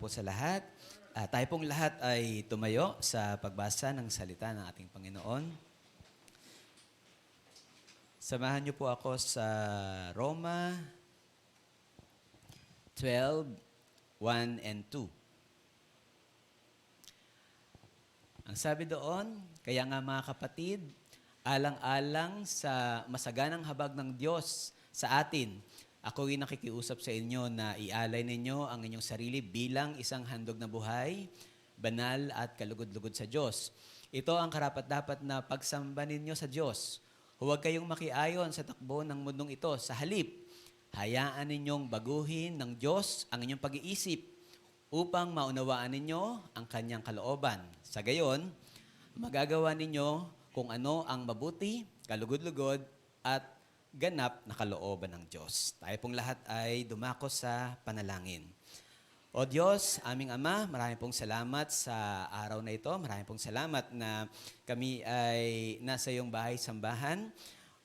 po sa lahat. Tayo pong lahat ay tumayo sa pagbasa ng salita ng ating Panginoon. Samahan niyo po ako sa Roma 12:1 and 2. Ang sabi doon, kaya nga mga kapatid, alang-alang sa masaganang habag ng Diyos sa atin, ako'y nakikiusap sa inyo na ialay ninyo ang inyong sarili bilang isang handog na buhay, banal at kalugod-lugod sa Diyos. Ito ang karapat-dapat na pagsamba ninyo sa Diyos. Huwag kayong makiayon sa takbo ng mundong ito. Sa halip, hayaan ninyong baguhin ng Diyos ang inyong pag-iisip upang maunawaan ninyo ang kanyang kalooban. Sa gayon, magagawa ninyo kung ano ang mabuti, kalugod-lugod at ganap na kalooban ng Diyos. Tayo pong lahat ay dumako sa panalangin. O Diyos, aming Ama, maraming pong salamat sa araw na ito. Maraming pong salamat na kami ay nasa iyong bahay-sambahan,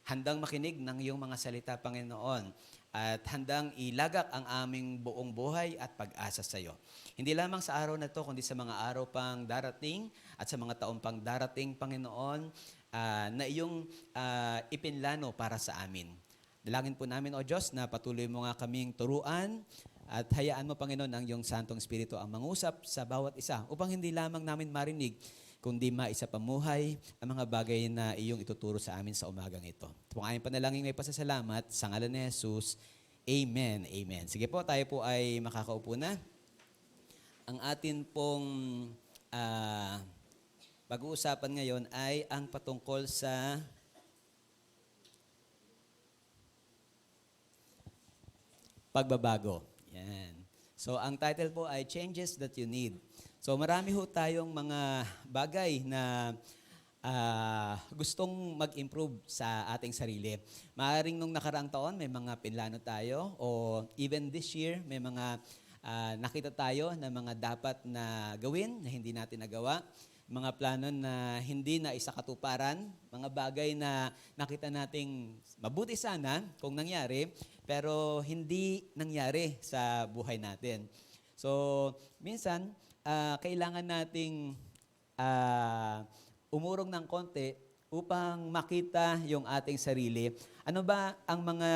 handang makinig ng iyong mga salita, Panginoon, at handang ilagak ang aming buong buhay at pag-asa sa iyo. Hindi lamang sa araw na ito, kundi sa mga araw pang darating at sa mga taon pang darating, Panginoon, na iyong ipinlano para sa amin. Dalangin po namin, O Diyos, na patuloy mo nga kaming turuan at hayaan mo, Panginoon, ang iyong Santong Espiritu ang mangusap sa bawat isa upang hindi lamang namin marinig, kundi maisapamuhay ang mga bagay na iyong ituturo sa amin sa umagang ito. Ito ang aming panalangin may pasasalamat sa ngalan ni Jesus. Amen. Amen. Sige po, tayo po ay makakaupo na. Ang atin pong pag-uusapan ngayon ay ang patungkol sa pagbabago. Yan. So, ang title po ay Changes That You Need. So, marami ho tayong mga bagay na gustong mag-improve sa ating sarili. Maaaring nung nakaraang taon, may mga pinlano tayo o even this year, may mga nakita tayo na mga dapat na gawin na hindi natin nagawa. Mga plano na hindi na isakatuparan, mga bagay na nakita nating mabuti sana kung nangyari, pero hindi nangyari sa buhay natin. So, minsan, kailangan nating umurong ng konti upang makita yung ating sarili. Ano ba ang mga,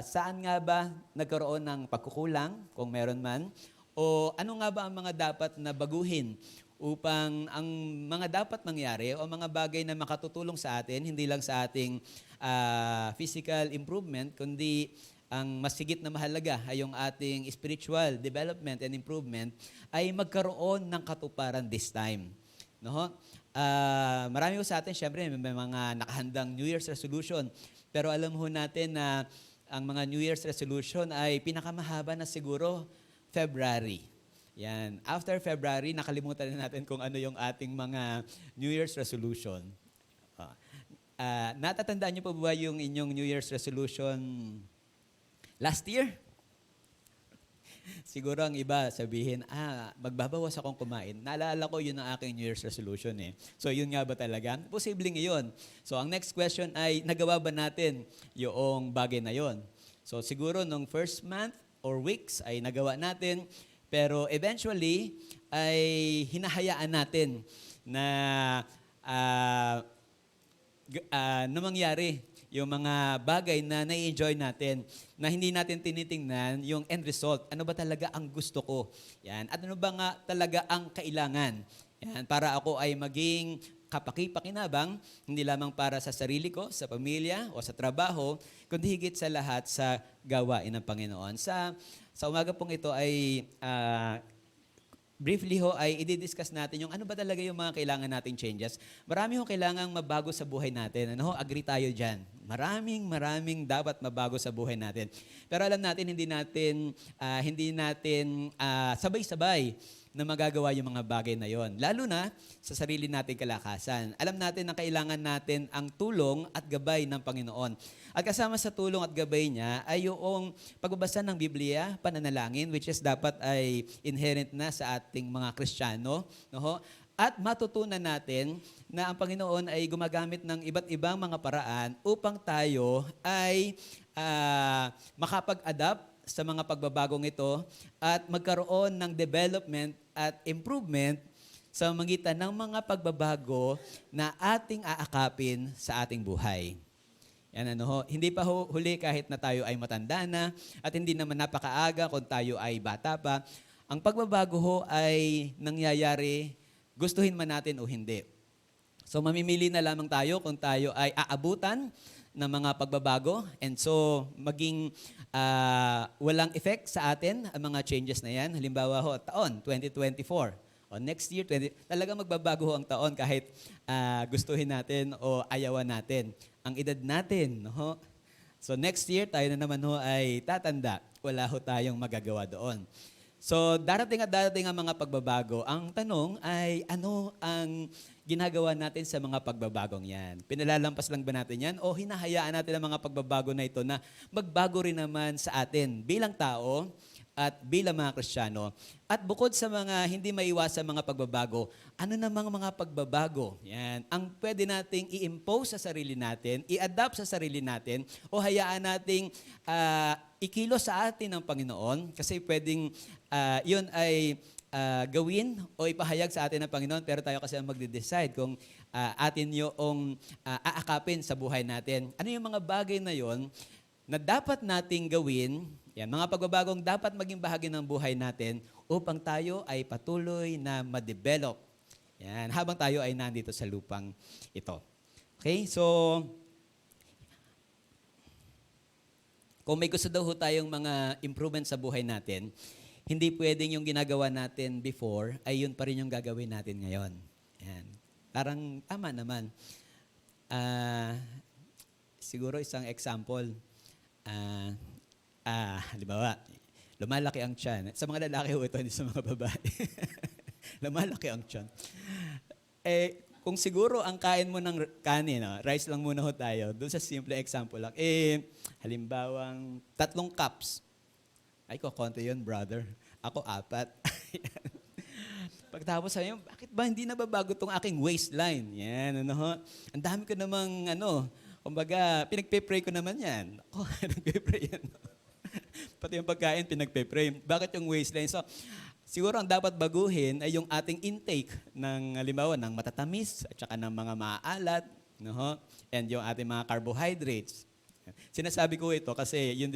saan nga ba nagkaroon ng pagkukulang, kung meron man, o ano nga ba ang mga dapat na baguhin upang ang mga dapat mangyari o mga bagay na makatutulong sa atin, hindi lang sa ating physical improvement, kundi ang mas higit na mahalaga ay yung ating spiritual development and improvement ay magkaroon ng katuparan this time. No? Marami ho sa atin, syempre, may mga nakahandang New Year's resolution. Pero alam ho natin na ang mga New Year's resolution ay pinakamahaba na siguro February. Yan. After February, nakalimutan na natin kung ano yung ating mga New Year's resolution. Natatandaan niyo pa ba yung inyong New Year's resolution last year? Siguro ang iba sabihin, magbabawas akong kumain. Naalala ko yun ang aking New Year's resolution eh. So yun nga ba talaga? Posibleng iyon. So ang next question ay, nagawa ba natin yung bagay na yon? So siguro nung first month or weeks ay nagawa natin. Pero eventually, ay hinahayaan natin na mangyari yung mga bagay na nai-enjoy natin, na hindi natin tinitingnan yung end result. Ano ba talaga ang gusto ko? Yan. At ano ba nga talaga ang kailangan? Yan. Para ako ay maging kapaki-pakinabang, hindi lamang para sa sarili ko, sa pamilya o sa trabaho, kundi higit sa lahat sa gawain ng Panginoon. Sa umaga pong ito ay briefly ho ay i-discuss natin yung ano ba talaga yung mga kailangan nating changes. Marami ho kailangang mabago sa buhay natin. Ano ho? Agree tayo dyan. Maraming dapat mabago sa buhay natin. Pero alam natin, hindi natin sabay-sabay na magagawa yung mga bagay na yon. Lalo na sa sarili nating kalakasan. Alam natin na kailangan natin ang tulong at gabay ng Panginoon. At kasama sa tulong at gabay niya ay yung pagbabasa ng Biblia, pananalangin, which is dapat ay inherent na sa ating mga Kristiyano. No? At matutunan natin na ang Panginoon ay gumagamit ng iba't ibang mga paraan upang tayo ay makapag-adapt sa mga pagbabagong ito at magkaroon ng development at improvement sa magitan ng mga pagbabago na ating aakapin sa ating buhay. Yan ano ho, hindi pa huli kahit na tayo ay matanda na at hindi naman napakaaga kung tayo ay bata pa. Ang pagbabago ho ay nangyayari, gustuhin man natin o hindi. So mamimili na lamang tayo kung tayo ay aabutan ng mga pagbabago and so maging walang effect sa atin ang mga changes na yan. Halimbawa ho, taon 2024 o next year, talaga magbabago ho ang taon kahit gustuhin natin o ayawan natin. Ang edad natin, no? So next year, tayo na naman ho ay tatanda. Wala ho tayong magagawa doon. So darating at darating ang mga pagbabago. Ang tanong ay ano ang ginagawa natin sa mga pagbabagong yan? Pinalalampas lang ba natin yan o hinahayaan natin ang mga pagbabago na ito na magbago rin naman sa atin bilang tao at bilang mga Kristiyano? At bukod sa mga hindi maiwasan mga pagbabago, ano namang mga pagbabago? Yan. Ang pwede nating i-impose sa sarili natin, i-adapt sa sarili natin, o hayaan nating ikilos sa atin ng Panginoon kasi pwedeng yun ay gawin o ipahayag sa atin ng Panginoon pero tayo kasi ang magde-decide kung atin yung aakapin sa buhay natin. Ano yung mga bagay na yon na dapat nating gawin, yan, mga pagbabagong dapat maging bahagi ng buhay natin upang tayo ay patuloy na ma-develop. Yan, habang tayo ay nandito sa lupang ito. Okay, so kung may gusto daw ho tayong mga improvement sa buhay natin, hindi pwedeng yung ginagawa natin before ay yun pa rin yung gagawin natin ngayon. Yan. Parang tama naman. Siguro isang example. Halimbawa, lumalaki ang tiyan. Sa mga lalaki ho ito, hindi sa mga babae. Lumalaki ang tiyan. Kung siguro ang kain mo ng kanin, rice lang muna ho tayo, doon sa simple example lang, halimbawang 3 cups. Ay, konti yun, brother. Ako 4. Pagtapos sabi mo, bakit ba hindi nababago tong aking waistline? Yan, ano ho. Ang dami ko namang, kumbaga, pinagpe-pray ko naman yan. Ako, nagpe-pray yan. Pati yung pagkain, pinagpe-pray. Bakit yung waistline? So, siguro ang dapat baguhin ay yung ating intake ng, halimbawa, ng matatamis at saka ng mga maaalat, no ho? And yung ating mga carbohydrates. Sinasabi ko ito kasi yun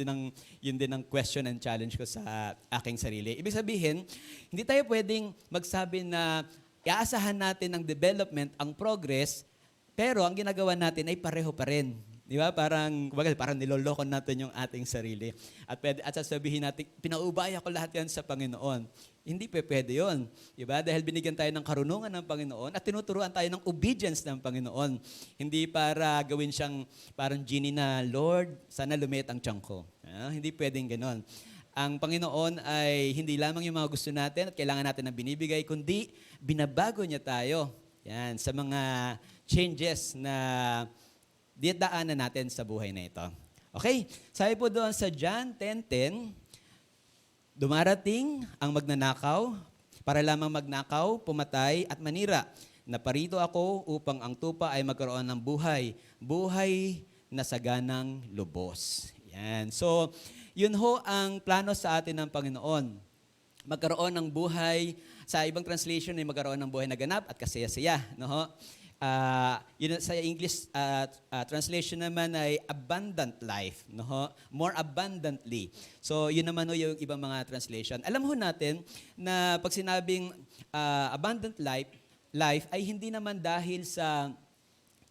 din ang question and challenge ko sa aking sarili. Ibig sabihin, hindi tayo pwedeng magsabi na iaasahan natin ang development, ang progress, pero ang ginagawa natin ay pareho pa rin. Di ba? Parang niloloko natin yung ating sarili. At sasabihin natin, pinaubaya ko lahat yan sa Panginoon. Hindi pwede yun. Di ba? Dahil binigyan tayo ng karunungan ng Panginoon at tinuturuan tayo ng obedience ng Panginoon. Hindi para gawin siyang parang genie na, Lord, sana lumiit ang tiyan ko. Hindi pwedeng ganon. Ang Panginoon ay hindi lamang yung mga gusto natin at kailangan natin na binibigay, kundi binabago niya tayo. Yan, sa mga changes na daanan natin sa buhay na ito. Okay, sabi po doon sa John 10:10, dumarating ang magnanakaw para lamang magnakaw, pumatay at manira. Naparito ako upang ang tupa ay magkaroon ng buhay. Buhay na saganang lubos. Yan. So, yun ho ang plano sa atin ng Panginoon. Magkaroon ng buhay, sa ibang translation ay magkaroon ng buhay na ganap at kasaya-saya. No ho? Yun sa English translation naman ay abundant life, no ho? More abundantly. So yun naman ho yung ibang mga translation. Alam ho natin na pag sinabing abundant life ay hindi naman dahil sa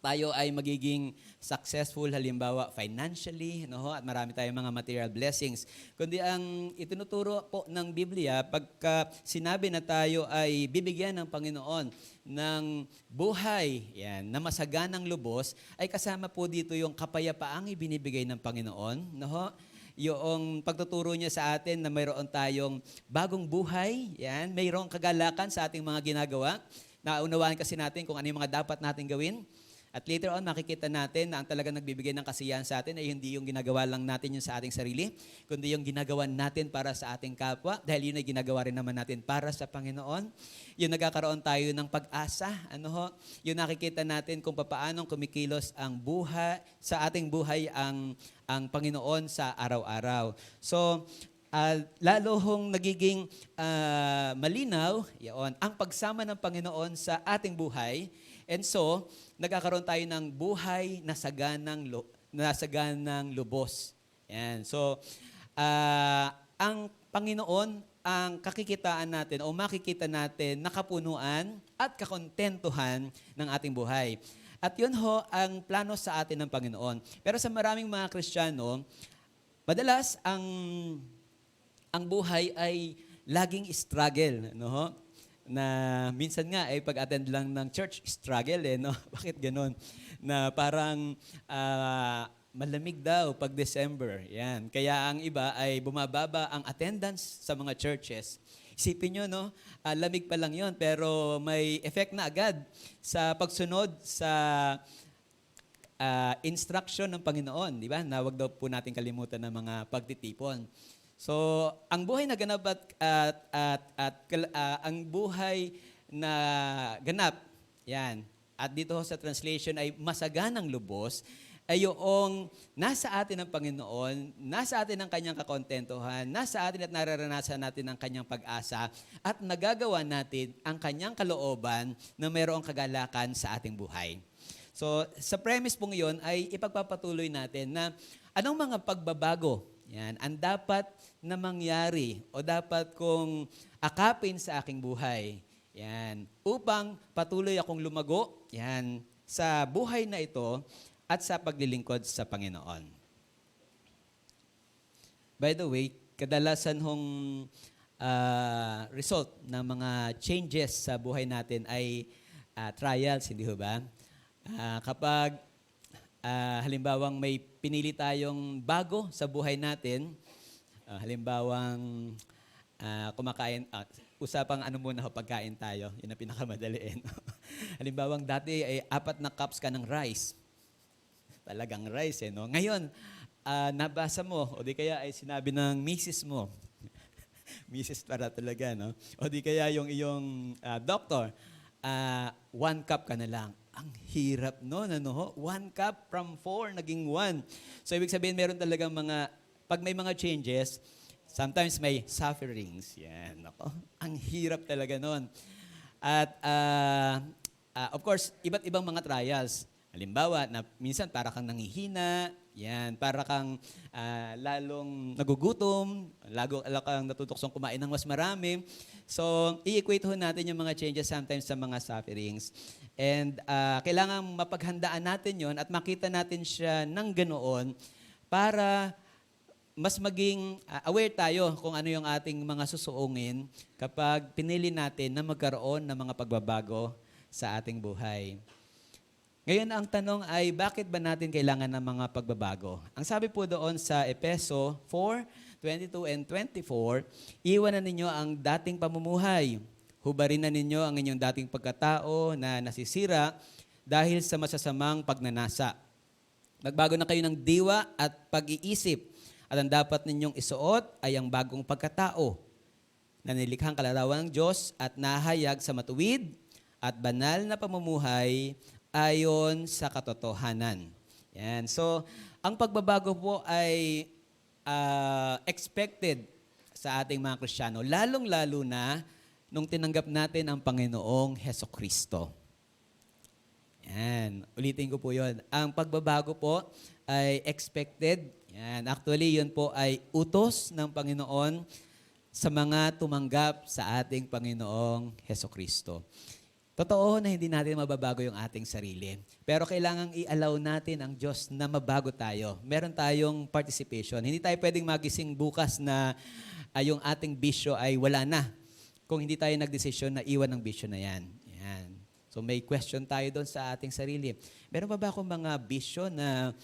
tayo ay magiging successful, halimbawa financially, no ho, at marami tayong mga material blessings. Kundi ang itinuturo po ng Biblia, pagka sinabi na tayo ay bibigyan ng Panginoon ng buhay, yan, na masaganang lubos, ay kasama po dito yung kapayapaang ibinibigay ng Panginoon, no ho? Yung pagtuturo niya sa atin na mayroon tayong bagong buhay, yan, mayroong kagalakan sa ating mga ginagawa. Naunawaan kasi natin kung ano yung mga dapat natin gawin. At later on, makikita natin na ang talagang nagbibigay ng kasiyahan sa atin ay hindi yung ginagawa lang natin yung sa ating sarili, kundi yung ginagawa natin para sa ating kapwa, dahil yun ay ginagawa rin naman natin para sa Panginoon. Yung nagkakaroon tayo ng pag-asa, yung nakikita natin kung papaanong kumikilos ang buhay, sa ating buhay ang Panginoon sa araw-araw. So, lalo hong nagiging malinaw ang pagsama ng Panginoon sa ating buhay. And so, nagkakaroon tayo ng buhay na saganang lubos. Yan. So, ang Panginoon, ang kakikitaan natin o makikita natin na kapunuan at kakontentuhan ng ating buhay. At yun ho ang plano sa atin ng Panginoon. Pero sa maraming mga Kristiyano, madalas ang buhay ay laging struggle, no ho? Na minsan nga ay pag-attend lang ng church, struggle no? Bakit ganoon? Na parang malamig daw pag December. Yan. Kaya ang iba ay bumababa ang attendance sa mga churches. Isipin nyo, no? Lamig pa lang yon pero may effect na agad sa pagsunod sa instruction ng Panginoon. Di ba? Na wag daw po natin kalimutan ng mga pagtitipon. So, ang buhay na ganap ang buhay na ganap, yan. At dito sa translation ay masaganang lubos, ay yung nasa atin ng Panginoon, nasa atin ang kanyang kakontentuhan, nasa atin at nararanasan natin ang kanyang pag-asa at nagagawa natin ang kanyang kalooban na mayroong kagalakan sa ating buhay. So, sa premise pong iyon ay ipagpapatuloy natin na anong mga pagbabago yan, ang dapat na mangyari o dapat kong akapin sa aking buhay. Yan, upang patuloy akong lumago yan, sa buhay na ito at sa paglilingkod sa Panginoon. By the way, kadalasan hong result ng mga changes sa buhay natin ay trials, hindi ho ba? Kapag halimbawang may pinili tayong bago sa buhay natin, halimbawang kumakain, usapang ano muna ho, pagkain tayo, yun ang pinakamadali. Halimbawang dati ay 4 na cups ka ng rice. Talagang rice, no? Ngayon, nabasa mo, o di kaya ay sinabi ng misis mo, misis para talaga, no? O di kaya yung iyong doktor, 1 cup ka na lang. Ang hirap no, ano ho? 1 cup from 4, naging 1. So, ibig sabihin, meron talagang pag may mga changes, sometimes may sufferings. Yan, ako. Ang hirap talaga nun. At, of course, iba't ibang mga trials. Halimbawa, na minsan para kang nanghihina, yan, para kang lalong nagugutom, lalo kang natutuksong kumain ng mas marami. So, i-equate ho natin yung mga changes sometimes sa mga sufferings. And kailangan mapaghandaan natin yon at makita natin siya ng ganoon para mas maging aware tayo kung ano yung ating mga susuungin kapag pinili natin na magkaroon ng mga pagbabago sa ating buhay. Ngayon, ang tanong ay, bakit ba natin kailangan ng mga pagbabago? Ang sabi po doon sa Efeso 4:22 and 24, iwanan ninyo ang dating pamumuhay. Hubarin na ninyo ang inyong dating pagkatao na nasisira dahil sa masasamang pagnanasa. Magbago na kayo ng diwa at pag-iisip. At ang dapat ninyong isuot ay ang bagong pagkatao na nilikhang kalarawan ng Diyos at nahayag sa matuwid at banal na pamumuhay ayon sa katotohanan. Yan. So, ang pagbabago po ay expected sa ating mga Kristiyano, lalong-lalo na nung tinanggap natin ang Panginoong Hesukristo. Yan. Ulitin ko po yun. Ang pagbabago po ay expected. Yan. Actually, yun po ay utos ng Panginoon sa mga tumanggap sa ating Panginoong Hesukristo. Totoo na hindi natin mababago yung ating sarili. Pero kailangang i-allow natin ang Diyos na mabago tayo. Meron tayong participation. Hindi tayo pwedeng magising bukas na yung ating bisyo ay wala na. Kung hindi tayo nagdesisyon na iwan ang bisyo na yan. Yan. So may question tayo doon sa ating sarili. Meron pa ba akong mga bisyo na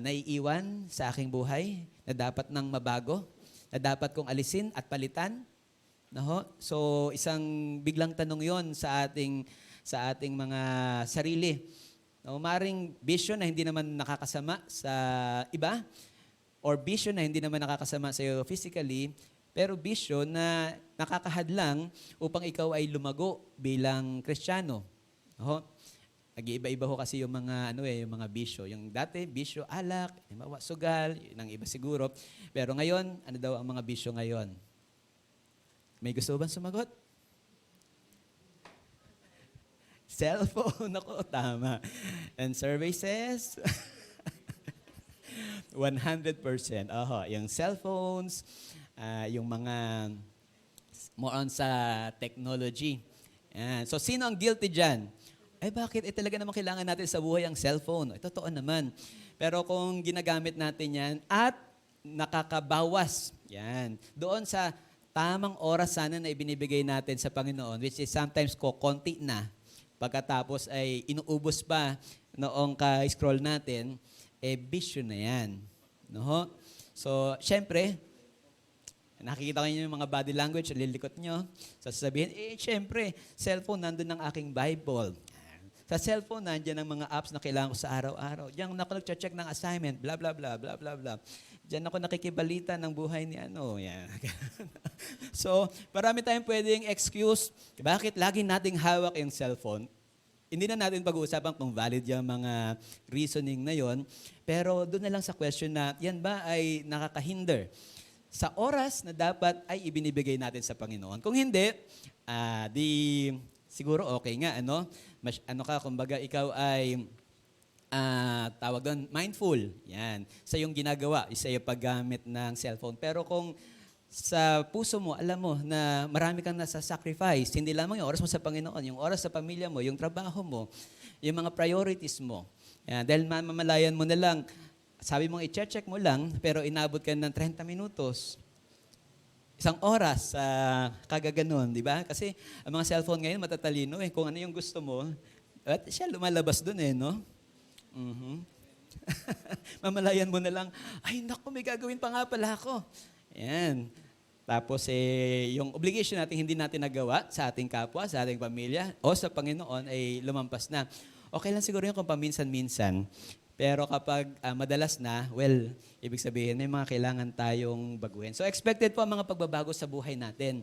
naiiwan sa aking buhay na dapat nang mabago? Na dapat kong alisin at palitan? No? So, isang biglang tanong yon sa ating mga sarili. No, maring bisyo na hindi naman nakakasama sa iba or bisyo na hindi naman nakakasama sa iyo physically, pero bisyo na nakakahadlang upang ikaw ay lumago bilang Kristiyano. No? Nag-iiba-iba ho kasi yung mga yung mga bisyo. Yung dati bisyo alak, halimbawa sugal, yun ang iba siguro. Pero ngayon, ano daw ang mga bisyo ngayon? May gusto bang sumagot? Cellphone, ako, tama. And survey says, 100%. Oho, yung cellphones, yung mga more on sa technology. Yan. So, sino ang guilty dyan? Ay, bakit? Talaga naman kailangan natin sa buhay ang cellphone. Totoo naman. Pero kung ginagamit natin yan at nakakabawas, yan, doon sa tamang oras sana na ibinibigay natin sa Panginoon, which is sometimes konti na, pagkatapos ay inuubos pa noong ka-scroll natin, bisyo na yan. No? So, syempre, nakikita ko yung mga body language, lilikot nyo. So, sasabihin, syempre, cellphone, nandun ang aking Bible. Sa cellphone, nandiyan ang mga apps na kailangan ko sa araw-araw. Diyan ako nag-check ng assignment, blah, blah, blah, blah, blah, blah. Diyan ako nakikibalita ng buhay ni yan. So, marami tayong pwedeng excuse. Bakit lagi nating hawak yung cellphone? Hindi na natin pag-uusapan kung valid yung mga reasoning na yon. Pero doon na lang sa question na, yan ba ay nakakahinder sa oras na dapat ay ibinibigay natin sa Panginoon? Kung hindi, siguro okay nga, kumbaga ikaw ay tawag doon, mindful. Yan. Sa iyong ginagawa, sa iyong paggamit ng cellphone. Pero kung sa puso mo, alam mo na marami kang nasa-sacrifice, hindi lamang yung oras mo sa Panginoon, yung oras sa pamilya mo, yung trabaho mo, yung mga priorities mo. Yan. Dahil mamamalayan mo na lang, sabi mong i-check mo lang, pero inabot ka ng 30 minutos. Isang oras sa kagaganon, di ba? Kasi ang mga cellphone ngayon matatalino kung ano yung gusto mo, at siya lumalabas doon no? Mamalayan mo na lang, ay naku, may gagawin pa nga pala ako. Ayan. Tapos yung obligation natin hindi natin nagawa sa ating kapwa, sa ating pamilya, o sa Panginoon ay lumampas na. Okay lang siguro yung kung paminsan-minsan. Pero kapag madalas na, ibig sabihin may mga kailangan tayong baguhin. So expected po ang mga pagbabago sa buhay natin.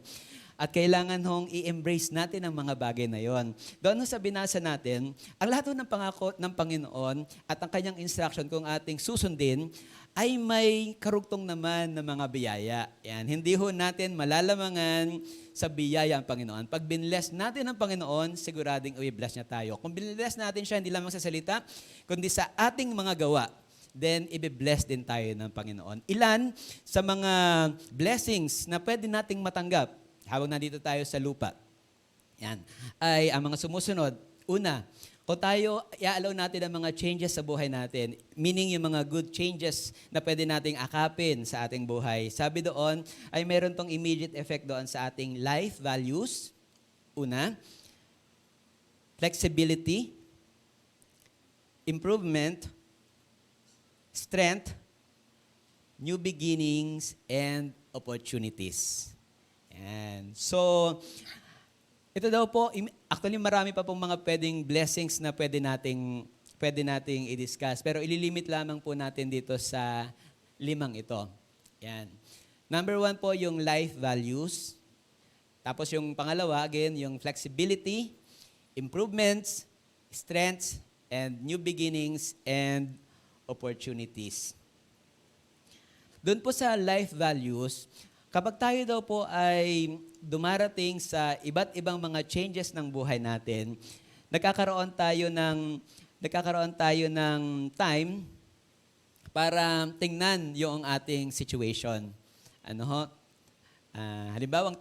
At kailangan hong i-embrace natin ang mga bagay na yon. Doon sa binasa natin, ang lahat ng pangako ng Panginoon at ang kanyang instruction kung ating susundin ay may karugtong naman ng mga biyaya. Yan. Hindi ho natin malalamangan sa biyaya ang Panginoon. Pag binless natin ang Panginoon, sigurading i-bless niya tayo. Kung binless natin siya, hindi lamang sa salita, kundi sa ating mga gawa, then i-bless din tayo ng Panginoon. Ilan sa mga blessings na pwede nating matanggap, habang nandito tayo sa lupa, yan, ay ang mga sumusunod. Una, kung tayo i-allow natin ang mga changes sa buhay natin, meaning yung mga good changes na pwede nating akapin sa ating buhay, sabi doon ay meron tong immediate effect doon sa ating life values. Una, flexibility, improvement, strength, new beginnings, and opportunities. Yan. So, ito daw po, actually marami pa pong mga pwedeng blessings na pwede nating i-discuss. Pero ililimit lamang po natin dito sa 5 ito. Yan. Number 1 po yung life values. Tapos yung pangalawa, again, yung flexibility, improvements, strengths, and new beginnings, and opportunities. Doon po sa life values, kapag tayo daw po ay dumarating sa iba't ibang mga changes ng buhay natin, nagkakaroon tayo ng time para tingnan yung ating situation. Halimbawa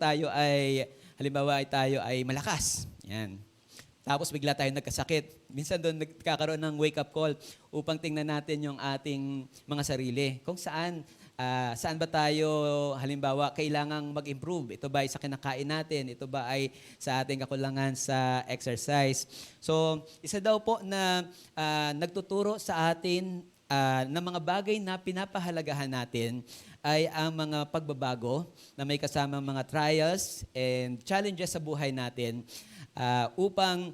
tayo ay malakas. Yan. Tapos bigla tayo nagkasakit. Minsan doon nagkakaroon ng wake-up call upang tingnan natin yung ating mga sarili. Kung saan ba tayo, halimbawa, kailangang mag-improve? Ito ba ay sa kinakain natin? Ito ba ay sa ating kakulangan sa exercise? So, isa daw po na nagtuturo sa atin ng mga bagay na pinapahalagahan natin ay ang mga pagbabago na may kasamang mga trials and challenges sa buhay natin upang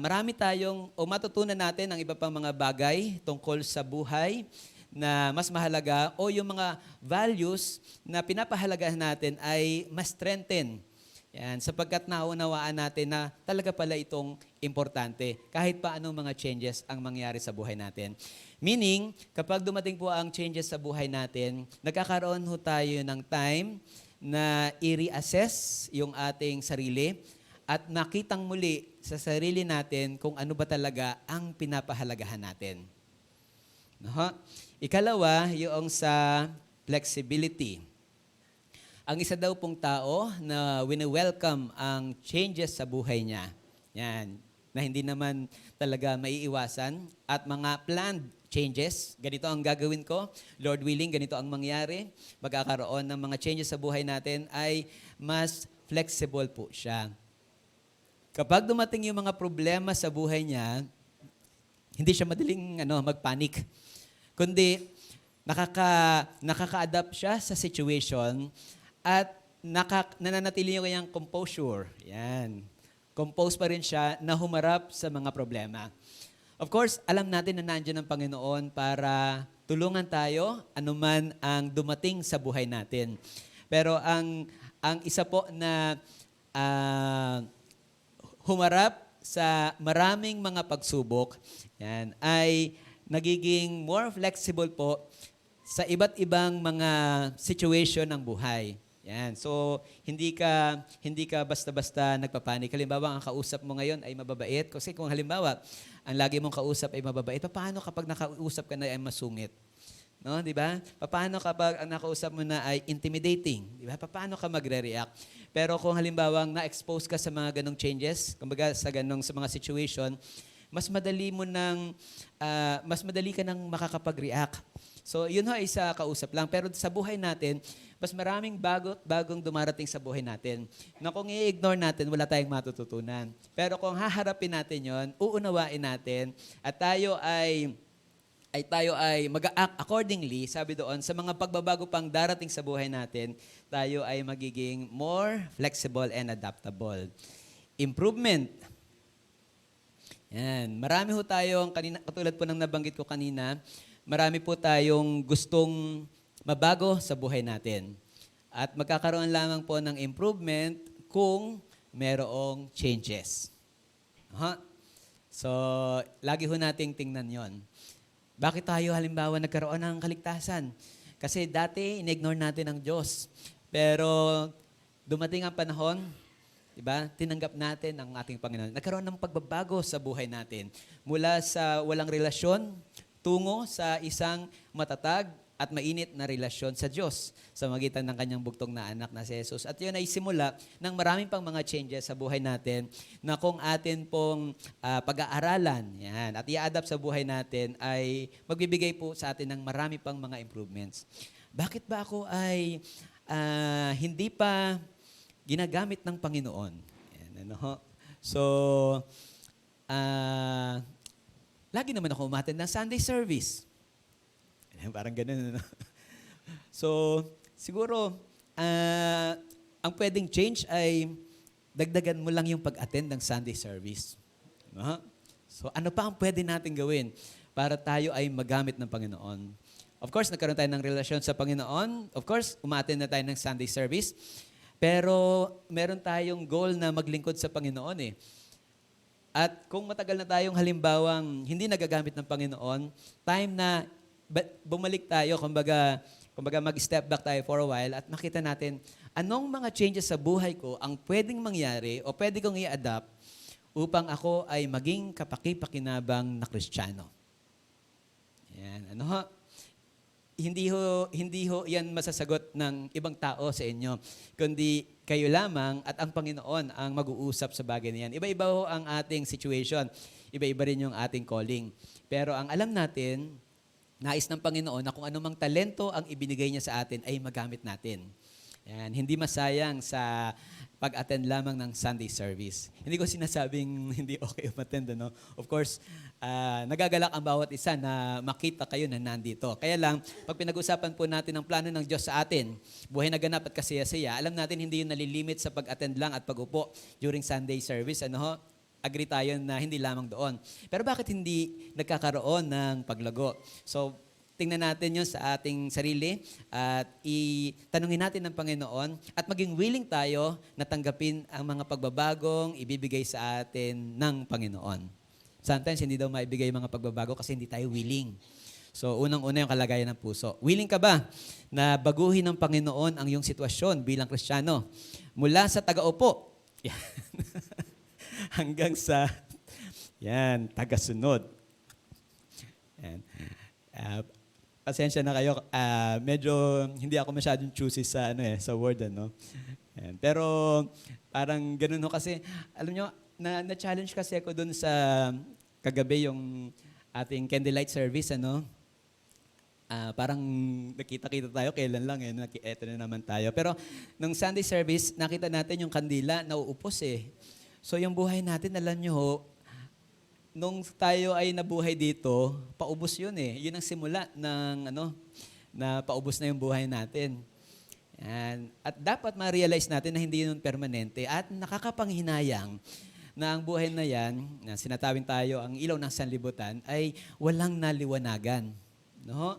marami tayong o matutunan natin ang iba pang mga bagay tungkol sa buhay na mas mahalaga o yung mga values na pinapahalagahan natin ay mas strengthen Yan, sapagkat naunawaan natin na talaga pala itong importante kahit pa anong mga changes ang mangyari sa buhay natin. Meaning, kapag dumating po ang changes sa buhay natin, nagkakaroon ho tayo ng time na i-reassess yung ating sarili at nakitang muli sa sarili natin kung ano ba talaga ang pinapahalagahan natin. No? Ikalawa, yung sa flexibility. Ang isa daw pong tao na wini-welcome ang changes sa buhay niya. Yan, na hindi naman talaga maiiwasan. At mga planned changes, ganito ang gagawin ko. Lord willing, ganito ang mangyari. Magkakaroon ng mga changes sa buhay natin ay mas flexible po siya. Kapag dumating yung mga problema sa buhay niya, hindi siya madaling magpanik. Kundi nakaka-adapt siya sa situation at nananatili yung kanyang composure. Yan. Compose pa rin siya na humarap sa mga problema. Of course, alam natin na nandiyan ang Panginoon para tulungan tayo anuman ang dumating sa buhay natin. Pero ang isa po na humarap sa maraming mga pagsubok, yan, ay nagiging more flexible po sa iba't ibang mga situation ng buhay. Yan. So, hindi ka basta-basta nagpapanik. Halimbawa, ang kausap mo ngayon ay mababait. Kasi kung halimbawa, ang lagi mong kausap ay mababait, paano kapag nakausap ka na ay masungit? No, di ba? Paano kapag ang nakausap mo na ay intimidating? Di ba? Paano ka magre-react? Pero kung halimbawa na-expose ka sa mga ganong changes, kumbaga sa mga situation, mas madali ka nang makakapag-react. So, yun ho ay sa kausap lang. Pero sa buhay natin, mas maraming bagong dumarating sa buhay natin na kung i-ignore natin, wala tayong matututunan. Pero kung haharapin natin yon, uunawain natin at tayo ay mag-act accordingly, sabi doon, sa mga pagbabago pang darating sa buhay natin, tayo ay magiging more flexible and adaptable. Improvement. Yan. Marami ho tayong, katulad po ng nabanggit ko kanina, marami po tayong gustong mabago sa buhay natin. At magkakaroon lamang po ng improvement kung merong changes. So, lagi ho nating tingnan yon. Bakit tayo halimbawa nagkaroon ng kaligtasan? Kasi dati, in-ignore natin ang Diyos. Pero dumating ang panahon, diba? Tinanggap natin ang ating Panginoon. Nagkaroon ng pagbabago sa buhay natin. Mula sa walang relasyon, tungo sa isang matatag at mainit na relasyon sa Diyos sa magitan ng kanyang bugtong na anak na si Jesus. At yun ay simula ng maraming pang mga changes sa buhay natin na kung atin pong pag-aaralan yan, at i-adapt sa buhay natin ay magbibigay po sa atin ng marami pang mga improvements. Bakit ba ako ay hindi pa ginagamit ng Panginoon? Yan, So, lagi naman ako umattend ng Sunday service. Parang ganun. So, siguro, ang pwedeng change ay dagdagan mo lang yung pag-attend ng Sunday service. So, ano pa ang pwede natin gawin para tayo ay magamit ng Panginoon? Of course, nagkaroon tayo ng relasyon sa Panginoon. Of course, umattend na tayo ng Sunday service. Pero, meron tayong goal na maglingkod sa Panginoon eh. At kung matagal na tayong halimbawang hindi nagagamit ng Panginoon, time na bumalik tayo, kumbaga mag-step back tayo for a while at makita natin anong mga changes sa buhay ko ang pwedeng mangyari o pwede kong i-adapt upang ako ay maging kapaki-pakinabang na Kristiyano. Yan. Hindi ho yan masasagot ng ibang tao sa inyo, kundi kayo lamang at ang Panginoon ang mag-uusap sa bagay na yan. Iba-iba ho ang ating situation. Iba-iba rin yung ating calling. Pero ang alam natin, nais ng Panginoon na kung anumang talento ang ibinigay niya sa atin ay magamit natin. Yan, hindi masayang sa pag-attend lamang ng Sunday service. Hindi ko sinasabing hindi okay umattend, no? Of course, nagagalak ang bawat isa na makita kayo na nandito. Kaya lang, pag pinag-usapan po natin ang plano ng Diyos sa atin, buhay na ganap at kasaya-saya, alam natin hindi yun nalilimit sa pag-attend lang at pag-upo during Sunday service. Agree tayo na hindi lamang doon. Pero bakit hindi nagkakaroon ng paglago? So, tingnan natin yun sa ating sarili at itanungin natin ng Panginoon at maging willing tayo na tanggapin ang mga pagbabagong ibibigay sa atin ng Panginoon. Sometimes hindi daw maibigay yung mga pagbabago kasi hindi tayo willing. So, unang-una yung kalagayan ng puso. Willing ka ba na baguhin ng Panginoon ang iyong sitwasyon bilang Kristiyano? Mula sa taga-upo, yan. Hanggang sa, taga-sunod. Yan. Pasensya na kayo, medyo hindi ako masyadong choosy sa, sa word, Yan. Pero, parang ganun kasi, alam nyo, na-challenge kasi ako dun sa kagabi yung ating candlelight service, parang nakita-kita tayo, kailan lang, eto na naman tayo. Pero nung Sunday service, nakita natin yung kandila, nauupos So yung buhay natin, alam nyo ho, nung tayo ay nabuhay dito, paubos yun Yun ang simula ng, na paubos na yung buhay natin. At dapat ma-realize natin na hindi yun permanente at nakakapanghinayang na ang buhay na yan, na sinatawing tayo, ang ilaw ng sanlibutan, ay walang naliwanagan. No?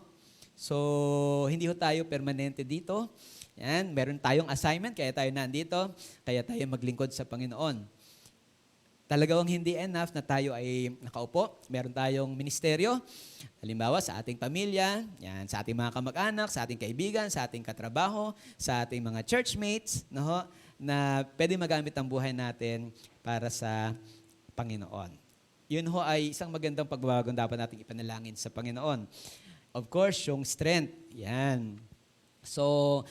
So, hindi ho tayo permanente dito. Yan, meron tayong assignment, kaya tayo nandito, kaya tayo maglingkod sa Panginoon. Talagang hindi enough na tayo ay nakaupo. Meron tayong ministeryo, halimbawa sa ating pamilya, yan, sa ating mga kamag-anak, sa ating kaibigan, sa ating katrabaho, sa ating mga churchmates, na pwede magamit ang buhay natin para sa Panginoon. Yun ho ay isang magandang pagbabagong dapat nating ipanalangin sa Panginoon. Of course, yung strength, yan. So,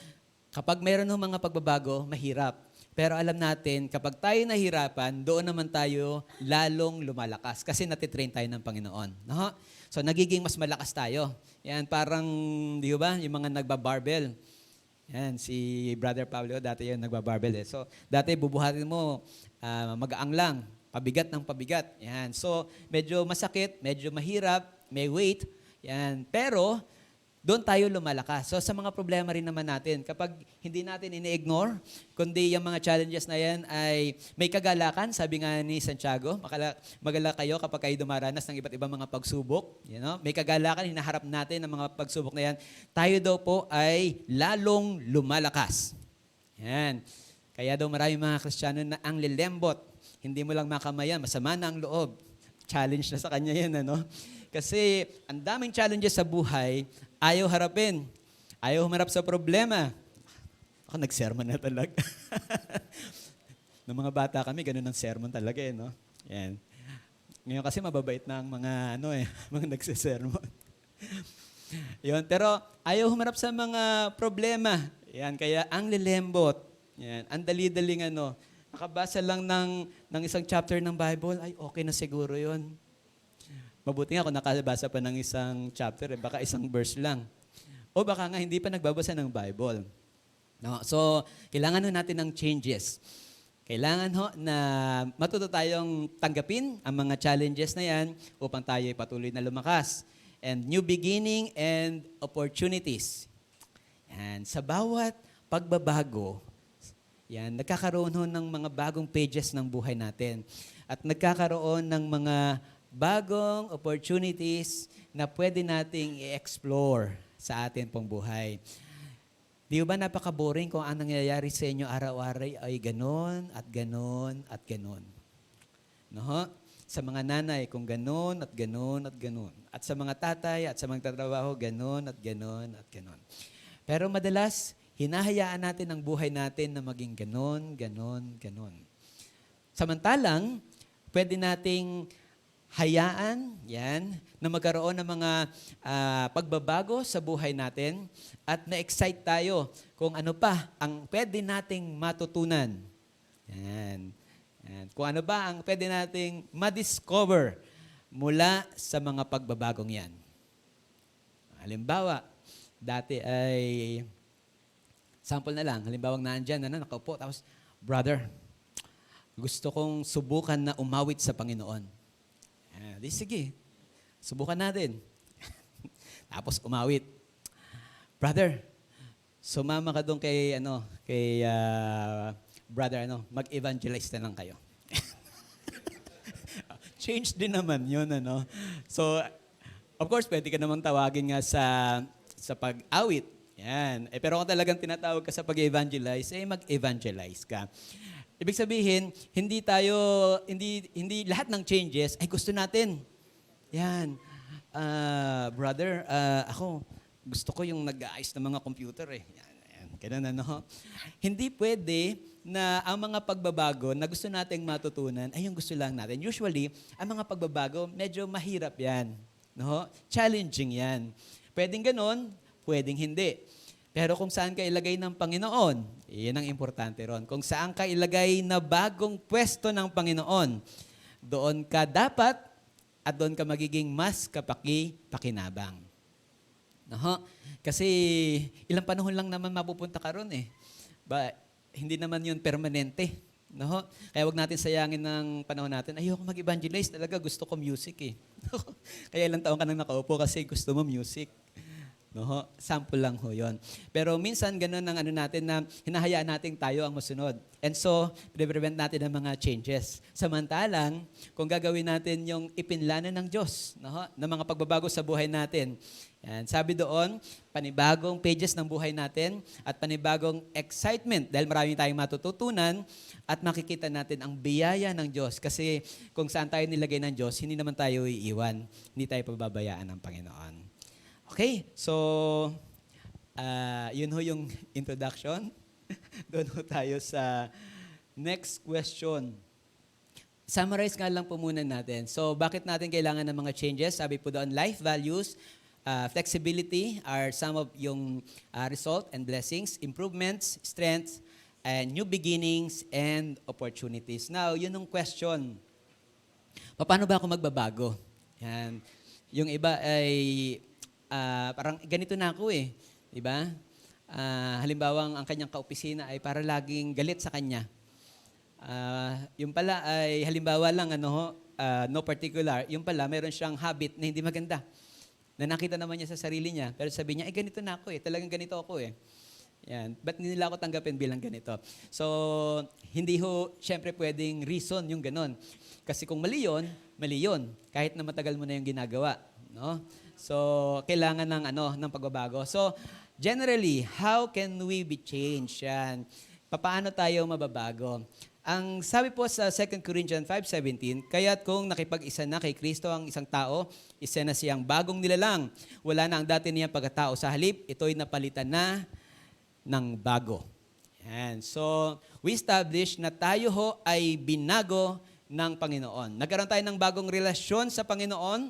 kapag mayroon ng mga pagbabago, mahirap. Pero alam natin, kapag tayo nahirapan, doon naman tayo lalong lumalakas kasi natitrain tayo ng Panginoon. No? So, nagiging mas malakas tayo. Yan, parang, di ba, yung mga nagbabarbell. Yan, si Brother Pablo, dati yun nagbabarbell So, dati bubuhatin mo, magaang lang, pabigat ng pabigat. Yan. So, medyo masakit, medyo mahirap, may weight. Yan. Pero, doon tayo lumalakas. So, sa mga problema rin naman natin, kapag hindi natin ini-ignore, kundi yung mga challenges na yan ay may kagalakan, sabi nga ni Santiago, magalak kayo kapag kayo dumaranas ng iba't ibang mga pagsubok. May kagalakan, hinaharap natin ang mga pagsubok na yan. Tayo daw po ay lalong lumalakas. Yan. Kaya daw maraming mga Kristiyano na ang lilembot. Hindi mo lang makamayan, masama na ang loob. Challenge na sa kanya yan, Kasi ang daming challenges sa buhay, ayaw harapin. Ayaw humarap sa problema. Ako nag-sermon na talaga. Nung mga bata kami, ganun ang sermon talaga Yan. Ngayon kasi mababait na ang mga, mga nagsisermon. Yun, pero ayaw humarap sa mga problema. Yan, kaya ang lilembot. Yan, ang dali-daling nakabasa lang ng isang chapter ng Bible, ay okay na siguro yun. Mabuti nga kung nakabasa pa ng isang chapter, baka isang verse lang. O baka nga hindi pa nagbabasa ng Bible. No? So, kailangan natin ng changes. Kailangan na matuto tayong tanggapin ang mga challenges na yan upang tayo ay patuloy na lumakas. And new beginning and opportunities. Yan. Sa bawat pagbabago, yan, nagkakaroon ng mga bagong pages ng buhay natin. At nagkakaroon ng mga bagong opportunities na pwede nating i-explore sa atin pong buhay. Di ba napaka-boring kung anong nangyayari sa inyo araw-araw ay ganon at ganon at ganon. No? Sa mga nanay, kung ganon at ganon at ganon. At sa mga tatay at sa mga tatrabaho, ganon at ganon at ganon. Pero madalas, hinahayaan natin ang buhay natin na maging ganon, ganon, ganon. Samantalang, pwede nating hayaan, yan, na magkaroon ng mga pagbabago sa buhay natin at na-excite tayo kung ano pa ang pwede nating matutunan. Yan. Yan. Kung ano ba ang pwede nating ma-discover mula sa mga pagbabagong yan. Halimbawa, dati ay, sample na lang, halimbawa naandyan, nakaupo, tapos, brother, gusto kong subukan na umawit sa Panginoon. Di sige, subukan natin. Tapos umawit. Brother, sumama ka doon kay brother, mag-evangelize na lang kayo. Change din naman yun, So, Of course, pwede ka namang tawagin nga sa pag-awit. Yan. Pero kung talagang tinatawag ka sa pag-evangelize, mag-evangelize ka. Ibig sabihin, hindi lahat ng changes ay gusto natin. Yan. Brother, ako, gusto ko yung nag-aayos ng mga computer eh. Yan. Ganun ano. Hindi pwede na ang mga pagbabago na gusto nating matutunan ay yung gusto lang natin. Usually, ang mga pagbabago, medyo mahirap yan. No? Challenging yan. Pwedeng ganon, pwedeng hindi. Pero kung saan ka ilagay ng Panginoon, iyan ang importante ron. Kung saan ka ilagay na bagong pwesto ng Panginoon, doon ka dapat at doon ka magiging mas kapaki-pakinabang. No? Kasi ilang panahon lang naman mapupunta ka ron eh. Hindi naman yun permanente. No? Kaya wag natin sayangin ng panahon natin. Ayoko mag-evangelize, talaga gusto ko music eh. Kaya ilang taon ka nang nakaupo kasi gusto mo music. No? Sample lang ho yun. Pero minsan ganun ang natin na hinahayaan natin tayo ang masunod. And so, prevent natin ang mga changes. Samantalang, kung gagawin natin yung ipinlano ng Diyos, no? Na mga pagbabago sa buhay natin. Yan. Sabi doon, panibagong pages ng buhay natin at panibagong excitement dahil marami tayong matututunan at makikita natin ang biyaya ng Diyos. Kasi kung saan tayo nilagay ng Diyos, hindi naman tayo iiwan. Hindi tayo pababayaan ng Panginoon. Okay, so yun ho yung introduction. Doon ho tayo sa next question. Summarize nga lang po muna natin. So bakit natin kailangan ng mga changes? Sabi po doon, life values, flexibility are some of yung result and blessings, improvements, strengths, and new beginnings and opportunities. Now, yun yung question. Paano ba ako magbabago? Yan. Yung iba ay parang ganito na ako eh. Diba? Halimbawa, ang kanyang kaopisina ay para laging galit sa kanya. Yung pala ay halimbawa lang, no particular, yung pala meron siyang habit na hindi maganda. Na nakita naman niya sa sarili niya. Pero sabi niya, ganito na ako eh. Talagang ganito ako eh. Yan. Ba't nila ako tanggapin bilang ganito? So, hindi ho, syempre pwedeng reason yung ganon. Kasi kung mali yun. Kahit na matagal mo na yung ginagawa. No? So, kailangan ng pagbabago. So, generally, how can we be changed? Yan. Paano tayo mababago? Ang sabi po sa 2 Corinthians 5:17, kaya't kung nakipag-isa na kay Kristo ang isang tao, isa na siyang bagong nilalang. Wala na ang dati niyang pagkatao. Sa halip, ito'y napalitan na ng bago. Yan. So, we establish na tayo ho ay binago ng Panginoon. Nagkaroon tayo ng bagong relasyon sa Panginoon.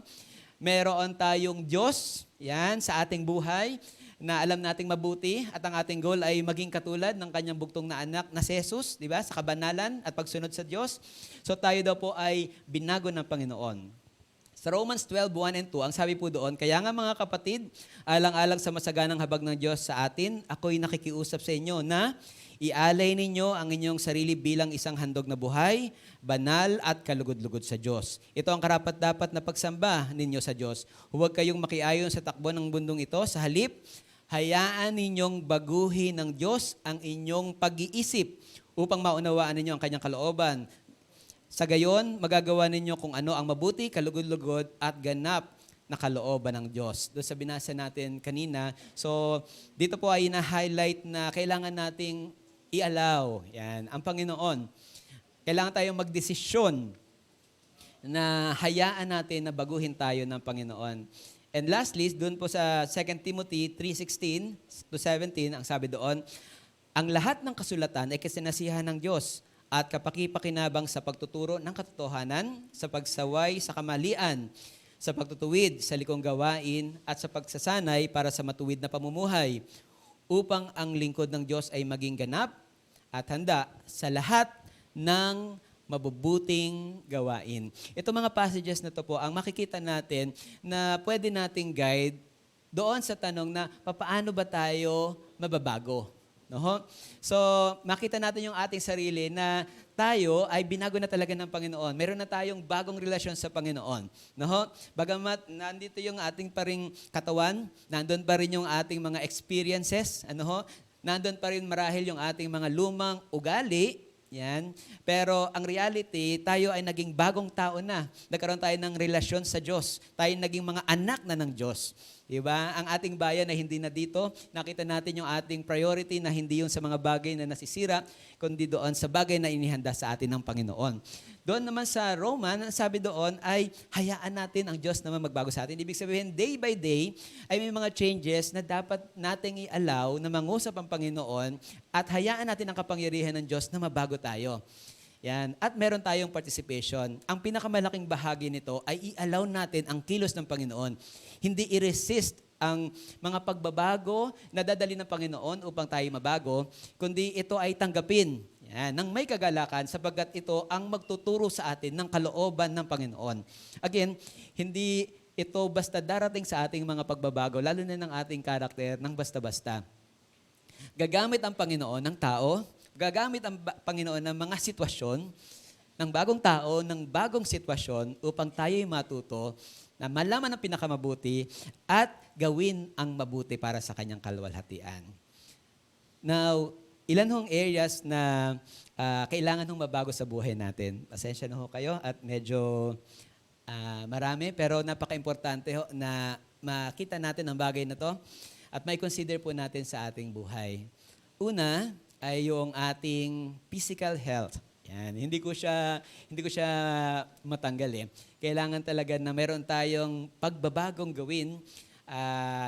Meron tayong Diyos, yan, sa ating buhay, na alam nating mabuti at ang ating goal ay maging katulad ng kanyang bugtong na anak na si Jesus, di ba? Sa kabanalan at pagsunod sa Diyos. So tayo daw po ay binago ng Panginoon. Sa Romans 12:1 and 2, ang sabi po doon, kaya nga mga kapatid, alang-alang sa masaganang habag ng Diyos sa atin, ako'y nakikiusap sa inyo na ialay ninyo ang inyong sarili bilang isang handog na buhay, banal at kalugod-lugod sa Diyos. Ito ang karapat-dapat na pagsamba ninyo sa Diyos. Huwag kayong makiayon sa takbo ng bundong ito. Sa halip, hayaan ninyong baguhin ng Diyos ang inyong pag-iisip upang maunawaan ninyo ang kanyang kalooban. Sa gayon, magagawa ninyo kung ano ang mabuti, kalugod-lugod at ganap na kalooban ng Diyos. Doon sa binasa natin kanina. So, dito po ay na-highlight na kailangan nating i-allow yan, ang Panginoon. Kailangan tayong magdesisyon na hayaan natin na baguhin tayo ng Panginoon. And lastly, doon po sa 2 Timothy 3:16 to 17, ang sabi doon, ang lahat ng kasulatan ay kasinasihan ng Diyos at kapakipakinabang sa pagtuturo ng katotohanan, sa pagsaway sa kamalian, sa pagtutuwid sa likong gawain, at sa pagsasanay para sa matuwid na pamumuhay, upang ang lingkod ng Diyos ay maging ganap at handa sa lahat ng mabubuting gawain. Ito mga passages na to po, ang makikita natin na pwede nating guide doon sa tanong na paano ba tayo mababago? No? So, makita natin yung ating sarili na tayo ay binago na talaga ng Panginoon. Meron na tayong bagong relasyon sa Panginoon. No? Bagamat nandito yung ating paring katawan, nandun pa rin yung ating mga experiences, nandun pa rin marahil yung ating mga lumang ugali, Yan. Pero ang reality, tayo ay naging bagong tao na. Nagkaroon tayo ng relasyon sa Diyos. Tayo naging mga anak na ng Diyos. Diba? Ang ating bayan ay hindi na dito. Nakita natin yung ating priority na hindi yung sa mga bagay na nasisira, kundi doon sa bagay na inihanda sa atin ng Panginoon. Doon naman sa Roman, sabi doon ay hayaan natin ang Diyos naman magbago sa atin. Ibig sabihin, day by day ay may mga changes na dapat nating i-allow na mangusap ang Panginoon at hayaan natin ang kapangyarihan ng Diyos na mabago tayo. Yan. At meron tayong participation. Ang pinakamalaking bahagi nito ay i-allow natin ang kilos ng Panginoon. Hindi i-resist ang mga pagbabago na dadali ng Panginoon upang tayo mabago, kundi ito ay tanggapin. Yan, nang may kagalakan sapagkat ito ang magtuturo sa atin ng kalooban ng Panginoon. Again, hindi ito basta darating sa ating mga pagbabago, lalo na ng ating karakter, ng basta-basta. Gagamit ang Panginoon ng tao, gagamit ang Panginoon ng mga sitwasyon, ng bagong tao, ng bagong sitwasyon upang tayo'y matuto na malaman ang pinakamabuti at gawin ang mabuti para sa kanyang kaluwalhatian. Now, ilan hong areas na kailangan hong mabago sa buhay natin? Pasensya na ho kayo at medyo marami, pero napaka-importante ho na makita natin ang bagay na to at may consider po natin sa ating buhay. Una ay yung ating physical health. Yan, hindi ko siya matanggal eh. Kailangan talaga na meron tayong pagbabagong gawin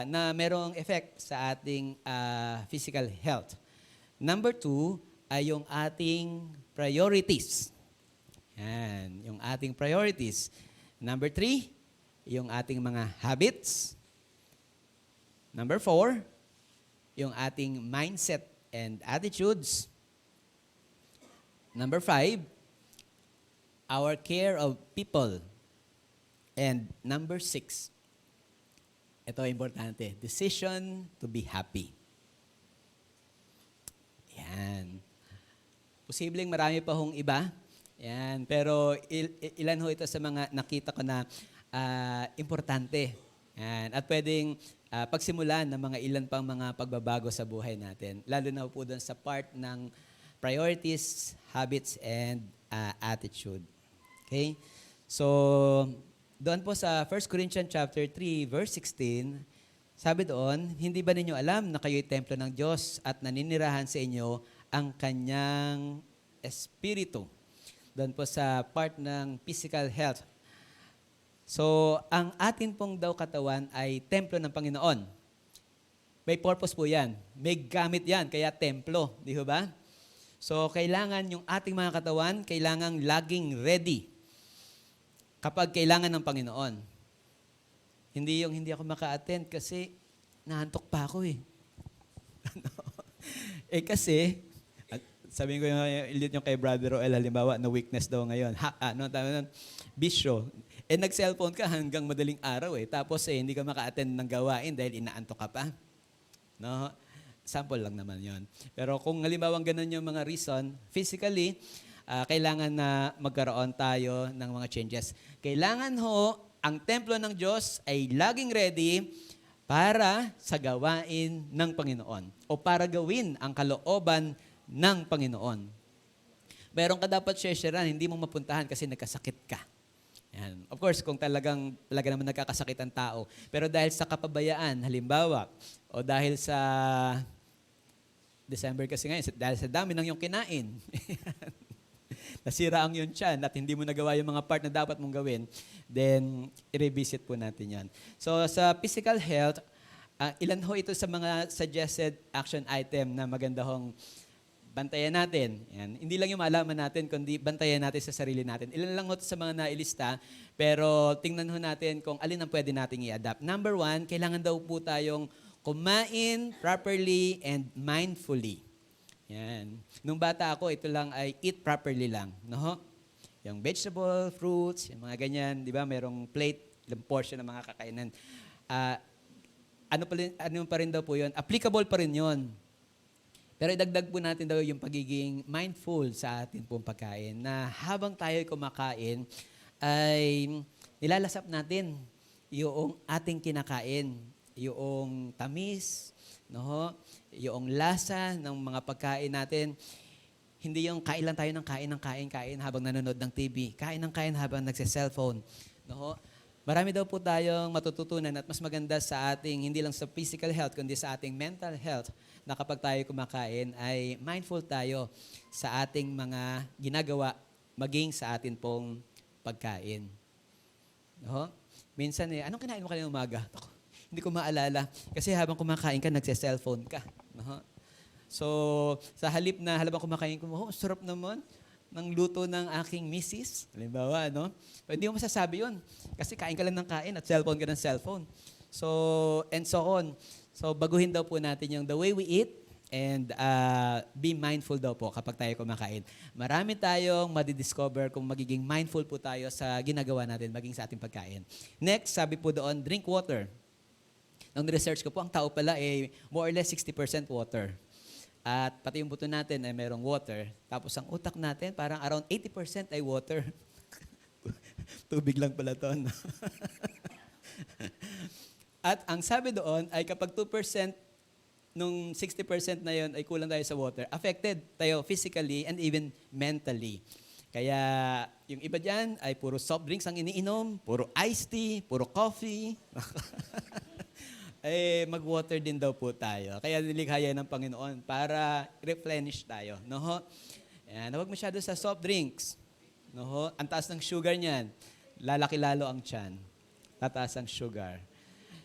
na merong effect sa ating physical health. Number 2 ay yung ating priorities. Yan, yung ating priorities. Number 3, yung ating mga habits. Number 4, yung ating mindset and attitudes. Number 5, our care of people. And number 6, ito importante, decision to be happy. Yan. Posibleng marami pa hong iba. Yan. Pero ilan ho ito sa mga nakita ko na importante. Yan. At pwedeng pagsimulan ng mga ilan pang mga pagbabago sa buhay natin. Lalo na po doon sa part ng priorities, habits, and attitude. Okay? So, doon po sa 1 Corinthians chapter 3, verse 16, sabi doon, hindi ba ninyo alam na kayo'y templo ng Diyos at naninirahan sa inyo ang kanyang espiritu? Doon po sa part ng physical health. So, ang atin pong daw katawan ay templo ng Panginoon. May purpose po yan. May gamit yan, kaya templo. Di ba? So, kailangan yung ating mga katawan, kailangan laging ready kapag kailangan ng Panginoon. Hindi yung hindi ako maka-attend kasi nahantok pa ako eh. Kasi, sabihin ko yung kay Brother Roel, halimbawa, na weakness daw ngayon. Bisyo. Nag-cellphone ka hanggang madaling araw eh. Tapos hindi ka maka-attend ng gawain dahil inaantok ka pa. No? Sample lang naman yon. Pero kung halimbawa ganun yung mga reason, physically, kailangan na magkaroon tayo ng mga changes. Kailangan ho, ang templo ng Diyos ay laging ready para sa gawain ng Panginoon o para gawin ang kalooban ng Panginoon. Meron ka dapat sharean, hindi mo mapuntahan kasi nagkasakit ka. Yan. Of course, kung talaga naman nagkakasakit ang tao. Pero dahil sa kapabayaan, halimbawa, o dahil sa December kasi ngayon, dahil sa dami ng iyong kinain, nasira ang iyong tiyan at hindi mo nagawa yung mga part na dapat mong gawin, then i-revisit po natin yan. So sa physical health, ilan ho ito sa mga suggested action item na maganda hong bantayan natin. Yan. Hindi lang yung malaman natin, kundi bantayan natin sa sarili natin. Ilan lang ho sa mga nailista, pero tingnan ho natin kung alin ang pwede nating i-adapt. Number 1, kailangan daw po tayong kumain properly and mindfully. Yan. Nung bata ako, ito lang ay eat properly lang. No? Yung vegetable, fruits, yung mga ganyan, di ba? Merong plate, ilang portion ng mga kakainan. Ano pa rin daw po yun? Applicable pa rin yun. Pero idagdag po natin daw yung pagiging mindful sa atin pong pagkain na habang tayo kumakain ay nilalasap natin yung ating kinakain, yung tamis, no? Yung lasa ng mga pagkain natin. Hindi yung kain lang tayo ng kain habang nanonood ng TV. Kain ng kain habang nagse-cellphone. No ho? Marami daw po tayong matututunan at mas maganda sa ating, hindi lang sa physical health, kundi sa ating mental health, na kapag tayo kumakain ay mindful tayo sa ating mga ginagawa, maging sa atin pong pagkain. No? Minsan anong kinain mo kanina umaga? Ako, hindi ko maalala. Kasi habang kumakain ka, nagse-cellphone ka. No? So, sa halip na halabang kumakain ko, sarap naman ng luto ng aking misis. Halimbawa, no? Pero hindi mo masasabi yun. Kasi kain ka lang ng kain at cellphone ka ng cellphone. So, and so on. So, baguhin daw po natin yung the way we eat and be mindful daw po kapag tayo kumakain. Marami tayong madidiscover kung magiging mindful po tayo sa ginagawa natin, maging sa ating pagkain. Next, sabi po doon, drink water. Nung research ko po, ang tao pala more or less 60% water. At pati yung buto natin ay merong water. Tapos ang utak natin, parang around 80% ay water. Tubig lang pala to. No? At ang sabi doon ay kapag 2% nung 60% na yon ay kulang tayo sa water, affected tayo physically and even mentally. Kaya yung iba dyan ay puro soft drinks ang iniinom, puro iced tea, puro coffee. Mag-water din daw po tayo. Kaya nilikha yan ng Panginoon para replenish tayo. No ho? Ayan, huwag masyado sa soft drinks. No ho? Ang taas ng sugar niyan. Lalaki lalo ang tiyan. Tataas ang sugar.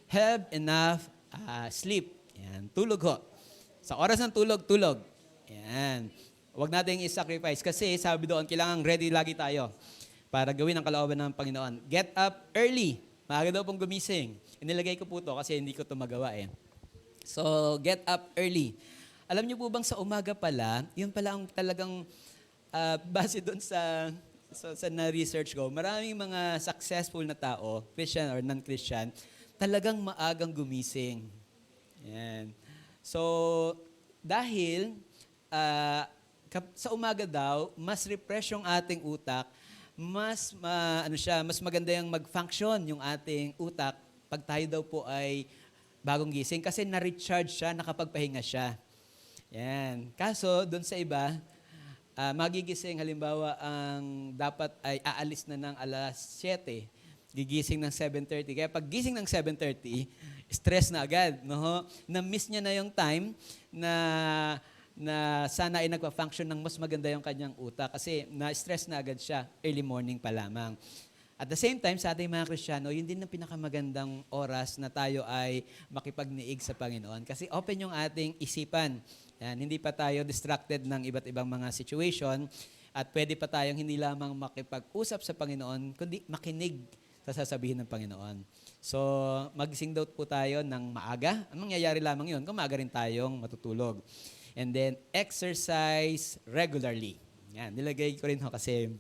Have enough sleep. Ayan, tulog ho. Sa oras ng tulog, tulog. Ayan. Huwag nating i-sacrifice kasi sabi doon, kailangan ready lagi tayo para gawin ang kalooban ng Panginoon. Get up early. Maaga daw pong gumising. Inilagay ko po to kasi hindi ko to magawa So, get up early. Alam niyo po bang sa umaga pala, yun pala ang talagang base doon sa na-research ko, maraming mga successful na tao, Christian or non-Christian, talagang maagang gumising. Yan. So, dahil sa umaga daw, mas refresh yung ating utak, mas maganda yung mag-function yung ating utak pag tayo daw po ay bagong gising kasi na-recharge siya, nakapagpahinga siya. Yan. Kaso, doon sa iba, magigising, halimbawa, ang dapat ay aalis na ng alas 7, gigising ng 7:30. Kaya pag gising ng 7:30, stress na agad. No? Na-miss niya na yung time na sana ay nagpa-function ng mas maganda yung kanyang utak kasi na-stress na agad siya early morning pa lamang. At the same time, sa ating mga Kristiyano, yun din ang pinakamagandang oras na tayo ay makipagniig sa Panginoon. Kasi open yung ating isipan. Yan, hindi pa tayo distracted ng iba't ibang mga situation at pwede pa tayong hindi lamang makipag-usap sa Panginoon, kundi makinig sa sasabihin ng Panginoon. So, magising daw po tayo ng maaga. Ang mangyayari lamang yun kung maaga rin tayong matutulog. And then, exercise regularly. Yan, nilagay ko rin kasi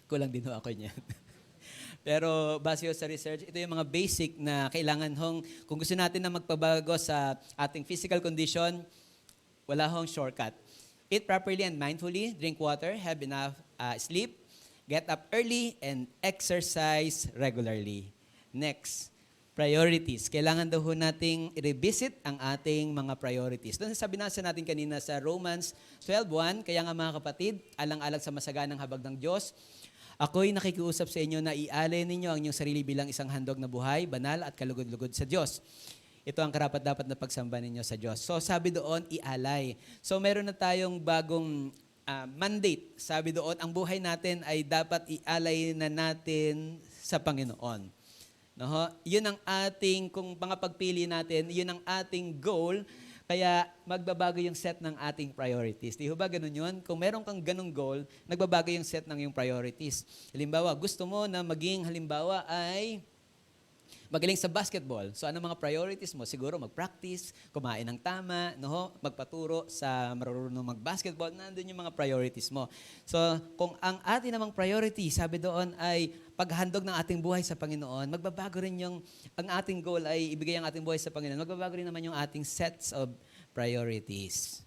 kulang din ako niyan. Pero base sa research, ito yung mga basic na kailangan kung gusto natin na magpabago sa ating physical condition, wala shortcut. Eat properly and mindfully, drink water, have enough sleep, get up early, and exercise regularly. Next, priorities. Kailangan daw nating i-revisit ang ating mga priorities. Doon sabi natin kanina sa Romans 12:1, kaya nga mga kapatid, alang-alang sa masaganang habag ng Diyos, ako'y nakikiusap sa inyo na ialay ninyo ang inyong sarili bilang isang handog na buhay, banal at kalugod-lugod sa Diyos. Ito ang karapat-dapat na pagsamba ninyo sa Diyos. So sabi doon, ialay. So meron na tayong bagong mandate. Sabi doon, ang buhay natin ay dapat ialay na natin sa Panginoon. No? Yun ang ating, kung mga pagpili natin, yun ang ating goal. Kaya magbabago yung set ng ating priorities. Di ba ganun yun? Kung meron kang ganung goal, nagbabago yung set ng yung priorities. Halimbawa, gusto mo na maging, halimbawa, ay magaling sa basketball. So, ano mga priorities mo? Siguro mag-practice, kumain ng tama, no? Magpaturo sa marunong mag-basketball, nandun yung mga priorities mo. So, kung ang ating namang priority, sabi doon ay paghandog ng ating buhay sa Panginoon, magbabago rin ang ating goal ay ibigay ang ating buhay sa Panginoon, magbabago rin naman yung ating sets of priorities.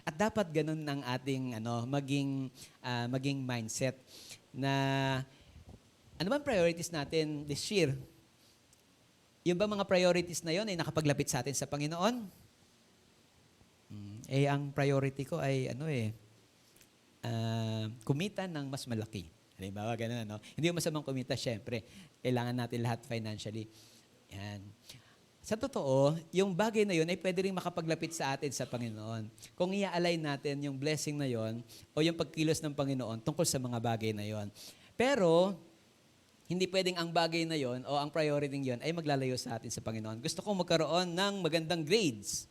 At dapat ganun ang ating maging mindset na ano bang priorities natin this year? Yung ba mga priorities na yon ay nakapaglapit sa atin sa Panginoon? Ang priority ko ay kumita ng mas malaki. Halimbawa, ganun, no? Hindi mo masamang kumita, syempre. Kailangan natin lahat financially. Yan. Sa totoo, yung bagay na yun ay pwede rin makapaglapit sa atin sa Panginoon. Kung i-align natin yung blessing na yon o yung pagkilos ng Panginoon tungkol sa mga bagay na yon. Pero, hindi pwedeng ang bagay na yon o ang priority yon ay maglalayo sa atin sa Panginoon. Gusto kong magkaroon ng magandang grades.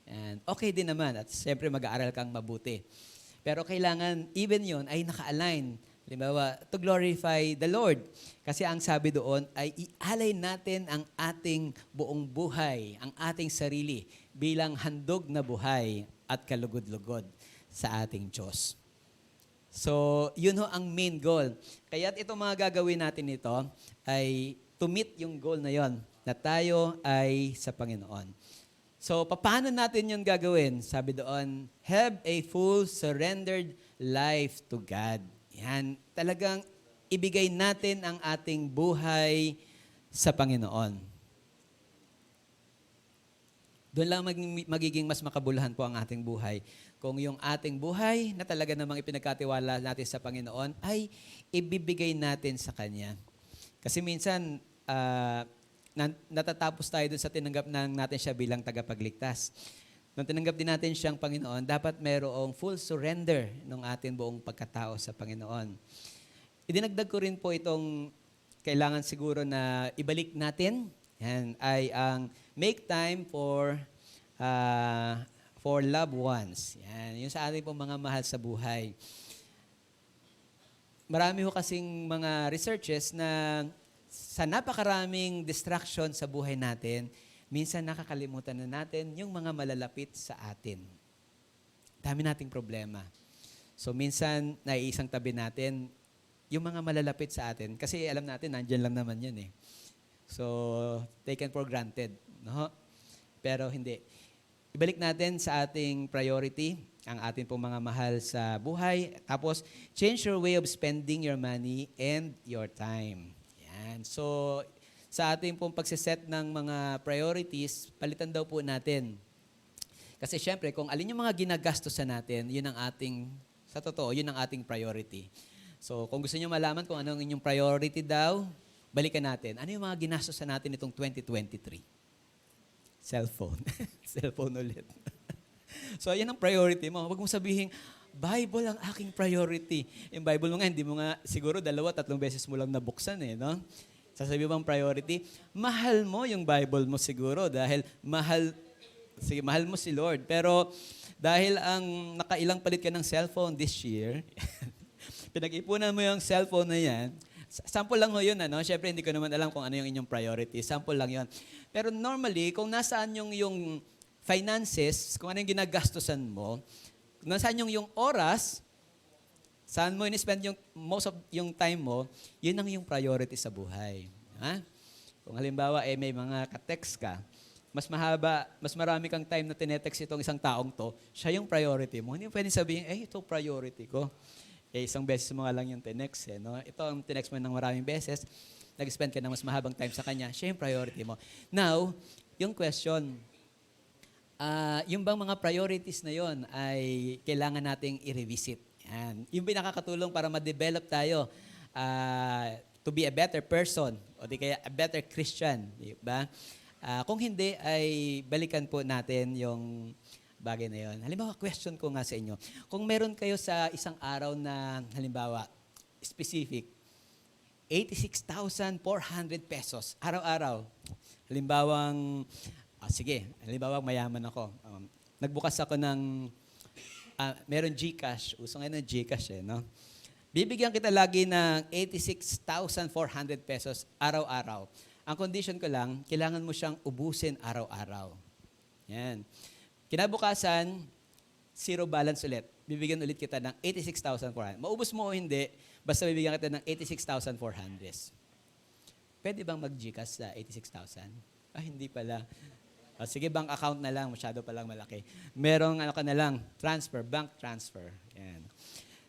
And okay din naman at siyempre mag-aaral kang mabuti. Pero kailangan even yon ay naka-align. Halimbawa, to glorify the Lord. Kasi ang sabi doon ay ialay natin ang ating buong buhay, ang ating sarili bilang handog na buhay at kalugod-lugod sa ating Diyos. So, yun ho ang main goal. Kaya itong mga gagawin natin ito ay to meet yung goal na yon na tayo ay sa Panginoon. So, paano natin yun gagawin? Sabi doon, have a full surrendered life to God. Yan, talagang ibigay natin ang ating buhay sa Panginoon. Doon lang magiging mas makabuluhan po ang ating buhay. Kung yung ating buhay na talaga namang ipinagkatiwala natin sa Panginoon ay ibibigay natin sa Kanya. Kasi minsan, natatapos tayo doon sa tinanggap natin siya bilang tagapagligtas. Nung tinanggap din natin siyang Panginoon, dapat mayroong full surrender ng ating buong pagkatao sa Panginoon. Idinagdag ko rin po itong kailangan siguro na ibalik natin. Yan, ay ang make time for loved ones. Yan, yung sa ating pong mga mahal sa buhay. Marami ho kasing mga researches na sa napakaraming distraction sa buhay natin, minsan nakakalimutan na natin yung mga malalapit sa atin. Dami nating problema. So minsan, naiisang tabi natin yung mga malalapit sa atin. Kasi alam natin, nandyan lang naman yun eh. So, taken for granted. No? Pero hindi. Ibalik natin sa ating priority, ang ating pong mga mahal sa buhay. Tapos, change your way of spending your money and your time. Yan. So, sa ating pong pagsiset ng mga priorities, palitan daw po natin. Kasi syempre, kung alin yung mga ginagastosan natin, yun ang ating, sa totoo, yun ang ating priority. So, kung gusto niyo malaman kung ano ang inyong priority daw, balikan natin. Ano yung mga ginastosan natin itong 2023? Cellphone. Cellphone ulit. So, yan ang priority mo. Huwag mong sabihin, Bible ang aking priority. Yung Bible mo nga, hindi mo nga siguro 2-3 beses mo lang nabuksan eh, no? Sasabi bang priority? Mahal mo yung Bible mo siguro dahil mahal mo si Lord. Pero dahil ang nakailang palit ka ng cellphone this year, pinag-ipunan mo yung cellphone na yan, sample lang ho yun, ano? Siyempre, hindi ko naman alam kung ano yung inyong priority. Sample lang yun. Pero normally, kung nasaan yung finances, kung ano yung ginagastusan mo, kung nasaan yung oras, saan mo in-spend yung most of yung time mo, yun ang yung priority sa buhay. Ha? Kung halimbawa, may mga ka-text ka, mas marami kang time na tinetext itong isang taong to, siya yung priority mo. Hindi mo pwedeng sabihin, ito priority ko. Isang beses mo nga lang yung tinext. No? Ito ang tinext mo ng maraming beses, nag-spend ka ng mas mahabang time sa kanya, siya yung priority mo. Now, yung question, yung bang mga priorities na yon ay kailangan nating i-revisit. Yan. Yung pinakakatulong para ma-develop tayo to be a better person o di kaya a better Christian. Diba? Kung hindi, ay balikan po natin yung bagay na yon. Halimbawa, question ko nga sa inyo. Kung meron kayo sa isang araw na, halimbawa, specific, 86,400 pesos, araw-araw. Halimbawang, halimbawa mayaman ako. Nagbukas ako ng meron GCash. Uso ngayon ng GCash no? Bibigyan kita lagi ng 86,400 pesos araw-araw. Ang condition ko lang, kailangan mo siyang ubusin araw-araw. Yan. Kinabukasan, zero balance ulit. Bibigyan ulit kita ng 86,400. Maubos mo o hindi, basta bibigyan kita ng 86,400. Pwede bang mag-GCash sa 86,000? Hindi pala. Sige, bank account na lang. Masyado palang malaki. Merong ka na lang, bank transfer. Yan.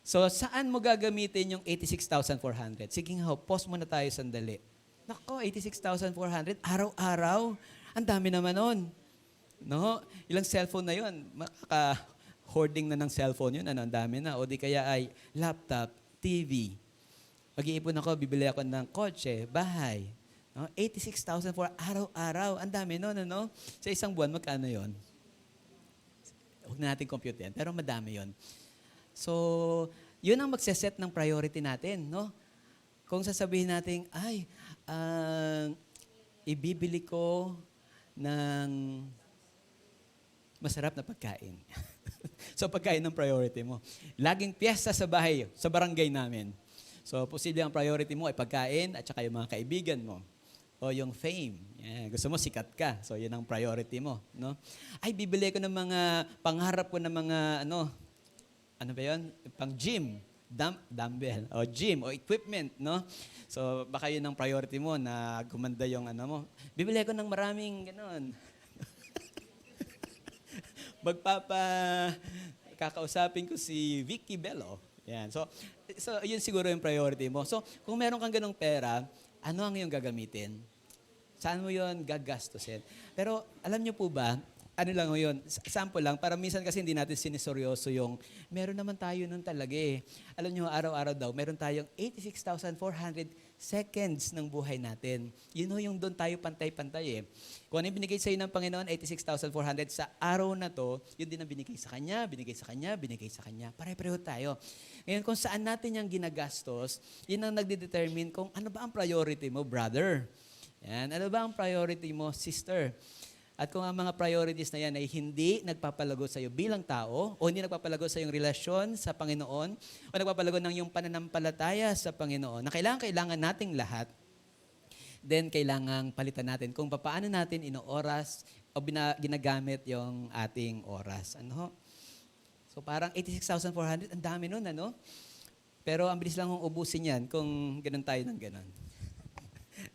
So, saan mo gagamitin yung 86,400? Sige nga, pause muna tayo sandali. Nako, 86,400, araw-araw. Ang dami naman nun. No? Ilang cellphone na yun? hoarding na ng cellphone yun, ang dami na. O di kaya ay laptop, TV. Mag-iipon ako, bibili ako ng kotse, bahay. No? 86,000 for araw-araw. Ang dami nun, ano? Sa isang buwan, magkano yon? Huwag na natin compute yan, pero madami yon. So, yun ang magseset ng priority natin, no? Kung sasabihin natin, ay, ibibili ko ng masarap na pagkain. So, pagkain ng priority mo. Laging piyesta sa bahay, sa barangay namin. So, posible ang priority mo ay pagkain at saka yung mga kaibigan mo. O yung fame. Yeah, gusto mo, sikat ka. So, yun ang priority mo. No? Ay, bibili ko ng mga, pangarap ko ng mga, ano ba yun? Pang gym. Dumbbell. O gym. O equipment. No? So, baka yun ang priority mo na gumanda yung ano mo. Bibili ko ng maraming, gano'n. Kakausapin ko si Vicky Bello. Yan. So, yun siguro yung priority mo. So, kung meron kang ganong pera, ano ang iyong gagamitin? Saan mo yun gagastusin? Pero, alam niyo po ba, ano lang yun, sample lang, para minsan kasi hindi natin siniseryoso yung, meron naman tayo nun talaga eh. Alam niyo, araw-araw daw, meron tayong 86,400 seconds ng buhay natin. Yun ho yung doon tayo pantay-pantay eh. Kung ano yung binigay sa'yo ng Panginoon, 86,400 sa araw na to, yun din ang binigay sa Kanya, binigay sa Kanya, binigay sa Kanya. Pare-pareho tayo. Ngayon, kung saan natin yung ginagastos, yun ang nagdedetermine kung ano ba ang priority mo, brother. Yan. Ano ba ang priority mo, sister? At kung ang mga priorities na yan ay hindi nagpapalago sa iyo bilang tao o hindi nagpapalago sa iyong relasyon sa Panginoon o nagpapalago ng iyong pananampalataya sa Panginoon na kailangan nating lahat, then kailangan palitan natin kung paano natin inooras o ginagamit yung ating oras. Ano? So parang 86,400, ang dami nun, ano? Pero ang bilis lang kong ubusin yan kung ganun tayo ng ganun.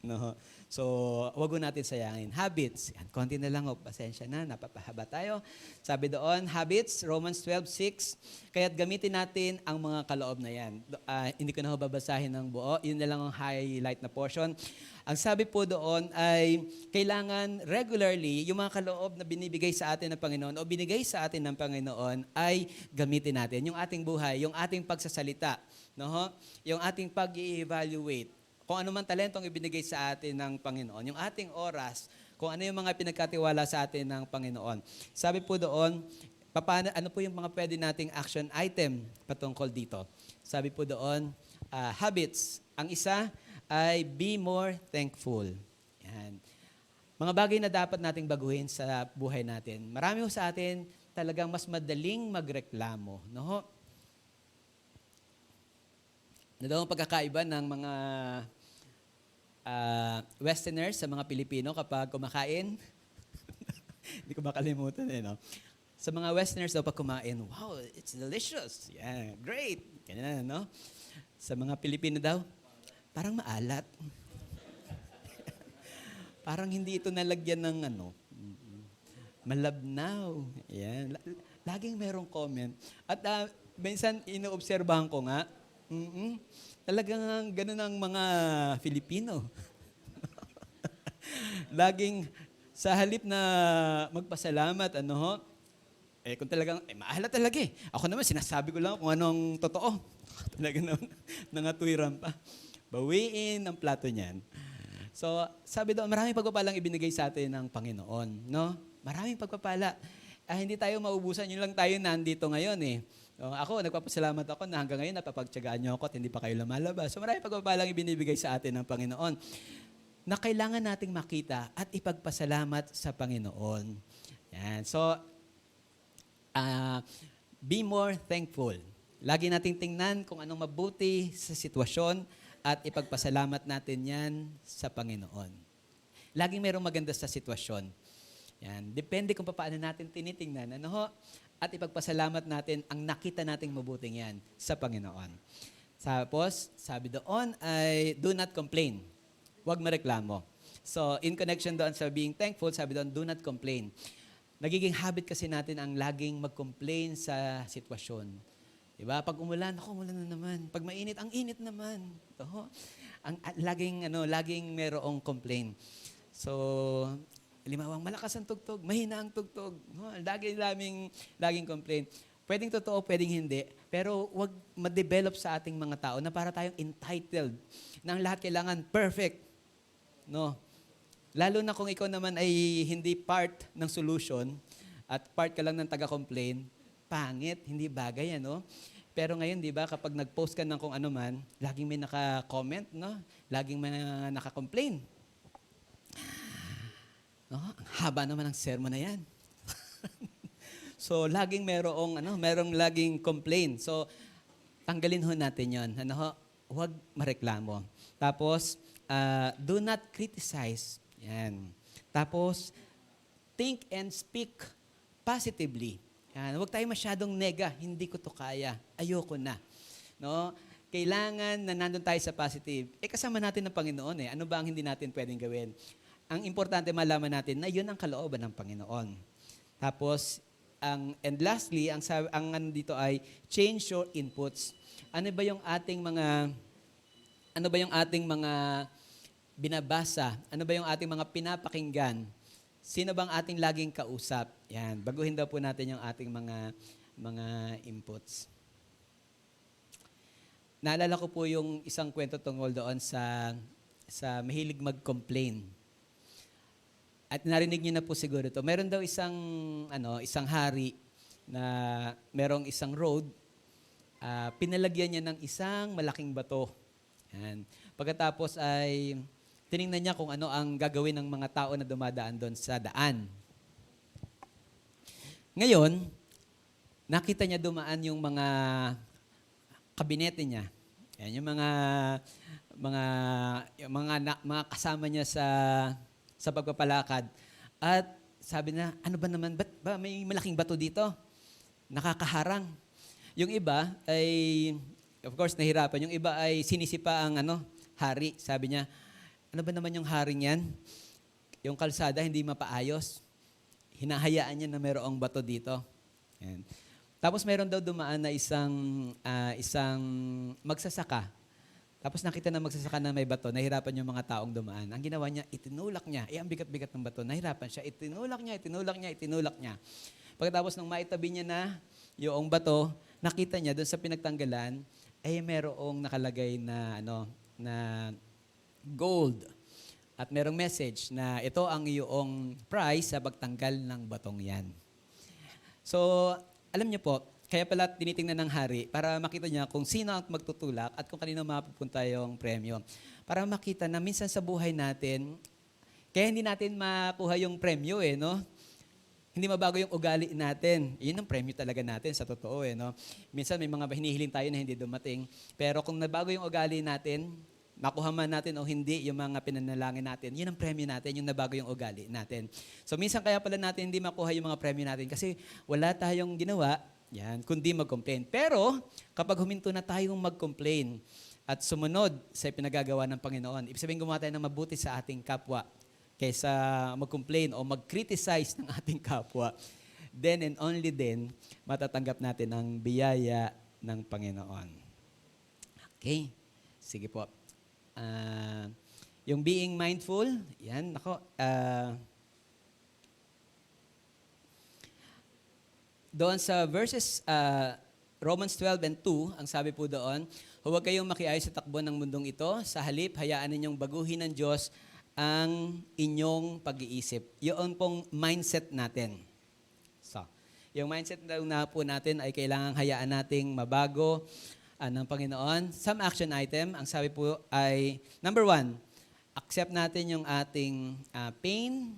No? So, wag mo natin sayangin. Habits. Yan, konti na lang, pasensya na, napapahaba tayo. Sabi doon, habits, Romans 12:6. Kaya't gamitin natin ang mga kaloob na yan. Hindi ko na babasahin ng buo. Yun na lang ang highlight na portion. Ang sabi po doon ay, kailangan regularly, yung mga kaloob na binibigay sa atin ng Panginoon o binigay sa atin ng Panginoon ay gamitin natin. Yung ating buhay, yung ating pagsasalita, no? Yung ating pag-i-evaluate. Kung ano man talentong ibinigay sa atin ng Panginoon, yung ating oras, kung ano yung mga pinagkatiwala sa atin ng Panginoon. Sabi po doon, ano po yung mga pwede nating action item patungkol dito? Sabi po doon, habits. Ang isa ay be more thankful. Yan. Mga bagay na dapat nating baguhin sa buhay natin. Marami sa atin talagang mas madaling magreklamo. No? Ano daw ang pagkakaiba ng mga Westerners sa mga Pilipino kapag kumakain? Hindi ko makalimutan no? Sa mga Westerners daw pag kumain, wow, it's delicious. Yeah, great. Ganyan, no? Sa mga Pilipino daw, parang maalat. Parang hindi ito nalagyan ng malabnaw. Yan. Laging merong comment. At minsan inoobserbahan ko nga, talagang ganun ang mga Filipino. Laging sa halip na magpasalamat, kung talagang, maalat talaga eh. Ako naman, sinasabi ko lang kung anong totoo. Talaga naman, nangatwiran pa. Bawiin ang plato niyan. So, sabi doon, maraming pagpapalang ibinigay sa atin ng Panginoon. No? Maraming pagpapala. Hindi tayo maubusan, yun lang tayo nandito ngayon eh. So, ako, nagpapasalamat ako na hanggang ngayon napapagtyagaan niyo ako at hindi pa kayo lumalabas. So maraming pagpapalang ibinibigay sa atin ng Panginoon na kailangan nating makita at ipagpasalamat sa Panginoon. Yan. So, be more thankful. Lagi nating tingnan kung anong mabuti sa sitwasyon at ipagpasalamat natin yan sa Panginoon. Laging mayroong maganda sa sitwasyon. Yan. Depende kung paano natin tinitingnan. At ipagpasalamat natin ang nakita nating mabuting yan sa Panginoon. Tapos, sabi doon ay, do not complain. Huwag mareklamo. So, in connection doon sa being thankful, sabi doon, do not complain. Nagiging habit kasi natin ang laging mag-complain sa sitwasyon. Diba? Pag umulan, umulan na naman. Pag mainit, ang init naman. Laging merong complain. So, halimbawa, malakas ang tugtog, mahina ang tugtog. Laging complain. Pwedeng totoo, pwedeng hindi. Pero wag ma-develop sa ating mga tao na para tayong entitled na ang lahat kailangan perfect. No? Lalo na kung ikaw naman ay hindi part ng solution at part ka lang ng taga-complain, pangit, hindi bagay, ano? Pero ngayon, di ba, kapag nag-post ka ng kung ano man, laging may naka-comment, no? Laging may naka-complain. No? Ang haba naman ng sermon na yan. So, laging merong laging complain. So, tanggalin ho natin yon. Huwag mareklamo. Tapos, do not criticize. Yan. Tapos, think and speak positively. Yan. Huwag tayo masyadong nega. Hindi ko to kaya. Ayoko na. No? Kailangan na nandun tayo sa positive. Kasama natin ng Panginoon eh. Ano ba ang hindi natin pwedeng gawin? Ang importante malaman natin na yun ang kalooban ng Panginoon. Tapos, and lastly, ang dito ay change your inputs. Ano ba yung ating mga binabasa? Ano ba yung ating mga pinapakinggan? Sino bang ating laging kausap? Yan, baguhin daw po natin yung ating mga inputs. Naalala ko po yung isang kwento tungkol doon sa mahilig mag-complain. At narinig niyo na po siguro ito. Meron daw isang hari na merong isang road, pinalagyan niya ng isang malaking bato. Yan. Pagkatapos ay tiningnan niya kung ano ang gagawin ng mga tao na dumadaan doon sa daan. Ngayon, nakita niya dumaan yung mga kabinete niya. Yan, yung mga kasama niya sa pagpapalakad. At sabi na, ano ba naman, ba't ba may malaking bato dito? Nakakaharang. Yung iba ay, of course, nahirapan. Yung iba ay sinisipa ang hari. Sabi niya, ano ba naman yung hari niyan? Yung kalsada hindi mapaayos. Hinahayaan niya na mayroong bato dito. Yan. Tapos meron daw dumaan na isang magsasaka. Tapos nakita na magsasaka na may bato, nahirapan yung mga taong dumaan. Ang ginawa niya, itinulak niya. Ang bigat-bigat ng bato, nahirapan siya. Itinulak niya. Pagkatapos nung maitabi niya na yung bato, nakita niya doon sa pinagtanggalan, ay merong nakalagay na gold. At merong message na ito ang iyong prize sa pagtanggal ng batong yan. So, alam niyo po, kaya pala tinitingnan ng hari para makita niya kung sino ang magtutulak at kung kanino mapupunta yung premyo. Para makita na minsan sa buhay natin, kaya hindi natin makuha yung premyo no? Hindi mabago yung ugali natin. Yun ang premyo talaga natin sa totoo no? Minsan may mga hinihiling tayo na hindi dumating. Pero kung nabago yung ugali natin, makuha man natin o hindi yung mga pinanalangin natin, yun ang premyo natin, yung nabago yung ugali natin. So minsan kaya pala natin hindi makuha yung mga premyo natin kasi wala tayong ginawa, kundi mag-complain. Pero kapag huminto na tayong mag-complain at sumunod sa pinagagawa ng Panginoon, ibig sabihin gumawa tayo ng mabuti sa ating kapwa kaysa mag-complain o mag-criticize ng ating kapwa, then and only then, matatanggap natin ang biyaya ng Panginoon. Okay? Sige po. Yung being mindful, yan, doon sa verses, Romans 12 and 2, ang sabi po doon, huwag kayong makiayo sa takbo ng mundong ito, sa halip, hayaan ninyong baguhin ng Diyos ang inyong pag-iisip. Yun pong mindset natin. So, yung mindset na po natin ay kailangang hayaan nating mabago ng Panginoon. Some action item, ang sabi po ay, number 1, accept natin yung ating pain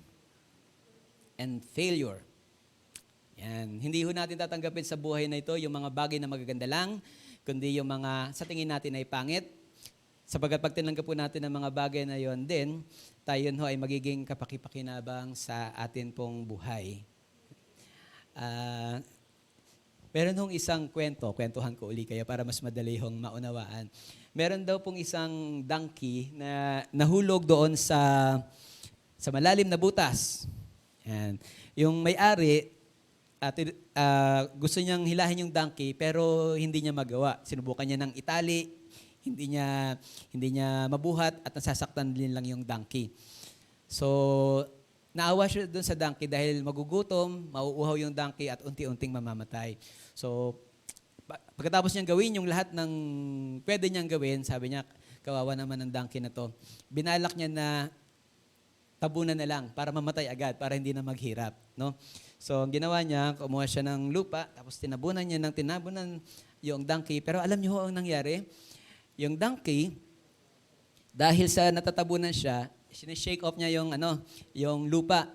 and failure. Yan. Hindi ho natin tatanggapin sa buhay na ito yung mga bagay na magaganda lang, kundi yung mga sa tingin natin ay pangit. Sapagkat pag tinanggap po natin ang mga bagay na yon din, tayo ho ay magiging kapakipakinabang sa atin pong buhay. Meron hong isang kwentuhan ko uli kayo para mas madali hong maunawaan. Meron daw pong isang donkey na nahulog doon sa malalim na butas. Yan. Yung may-ari, gusto niyang hilahin yung donkey pero hindi niya magawa. Sinubukan niya ng itali, hindi niya mabuhat at nasasaktan din lang yung donkey. So, naawa siya doon sa donkey dahil magugutom, mauuhaw yung donkey at unti-unting mamamatay. So, pagkatapos niyang gawin yung lahat ng pwede niyang gawin, sabi niya, kawawa naman ng donkey na to, binalak niya na tabunan na lang para mamatay agad, para hindi na maghirap. No? So, ang ginawa niya, kumuha siya ng lupa, tapos tinabunan niya ng tinabunan yung donkey. Pero alam niyo ho ang nangyari? Yung donkey, dahil sa natatabunan siya, sinishake off niya yung lupa.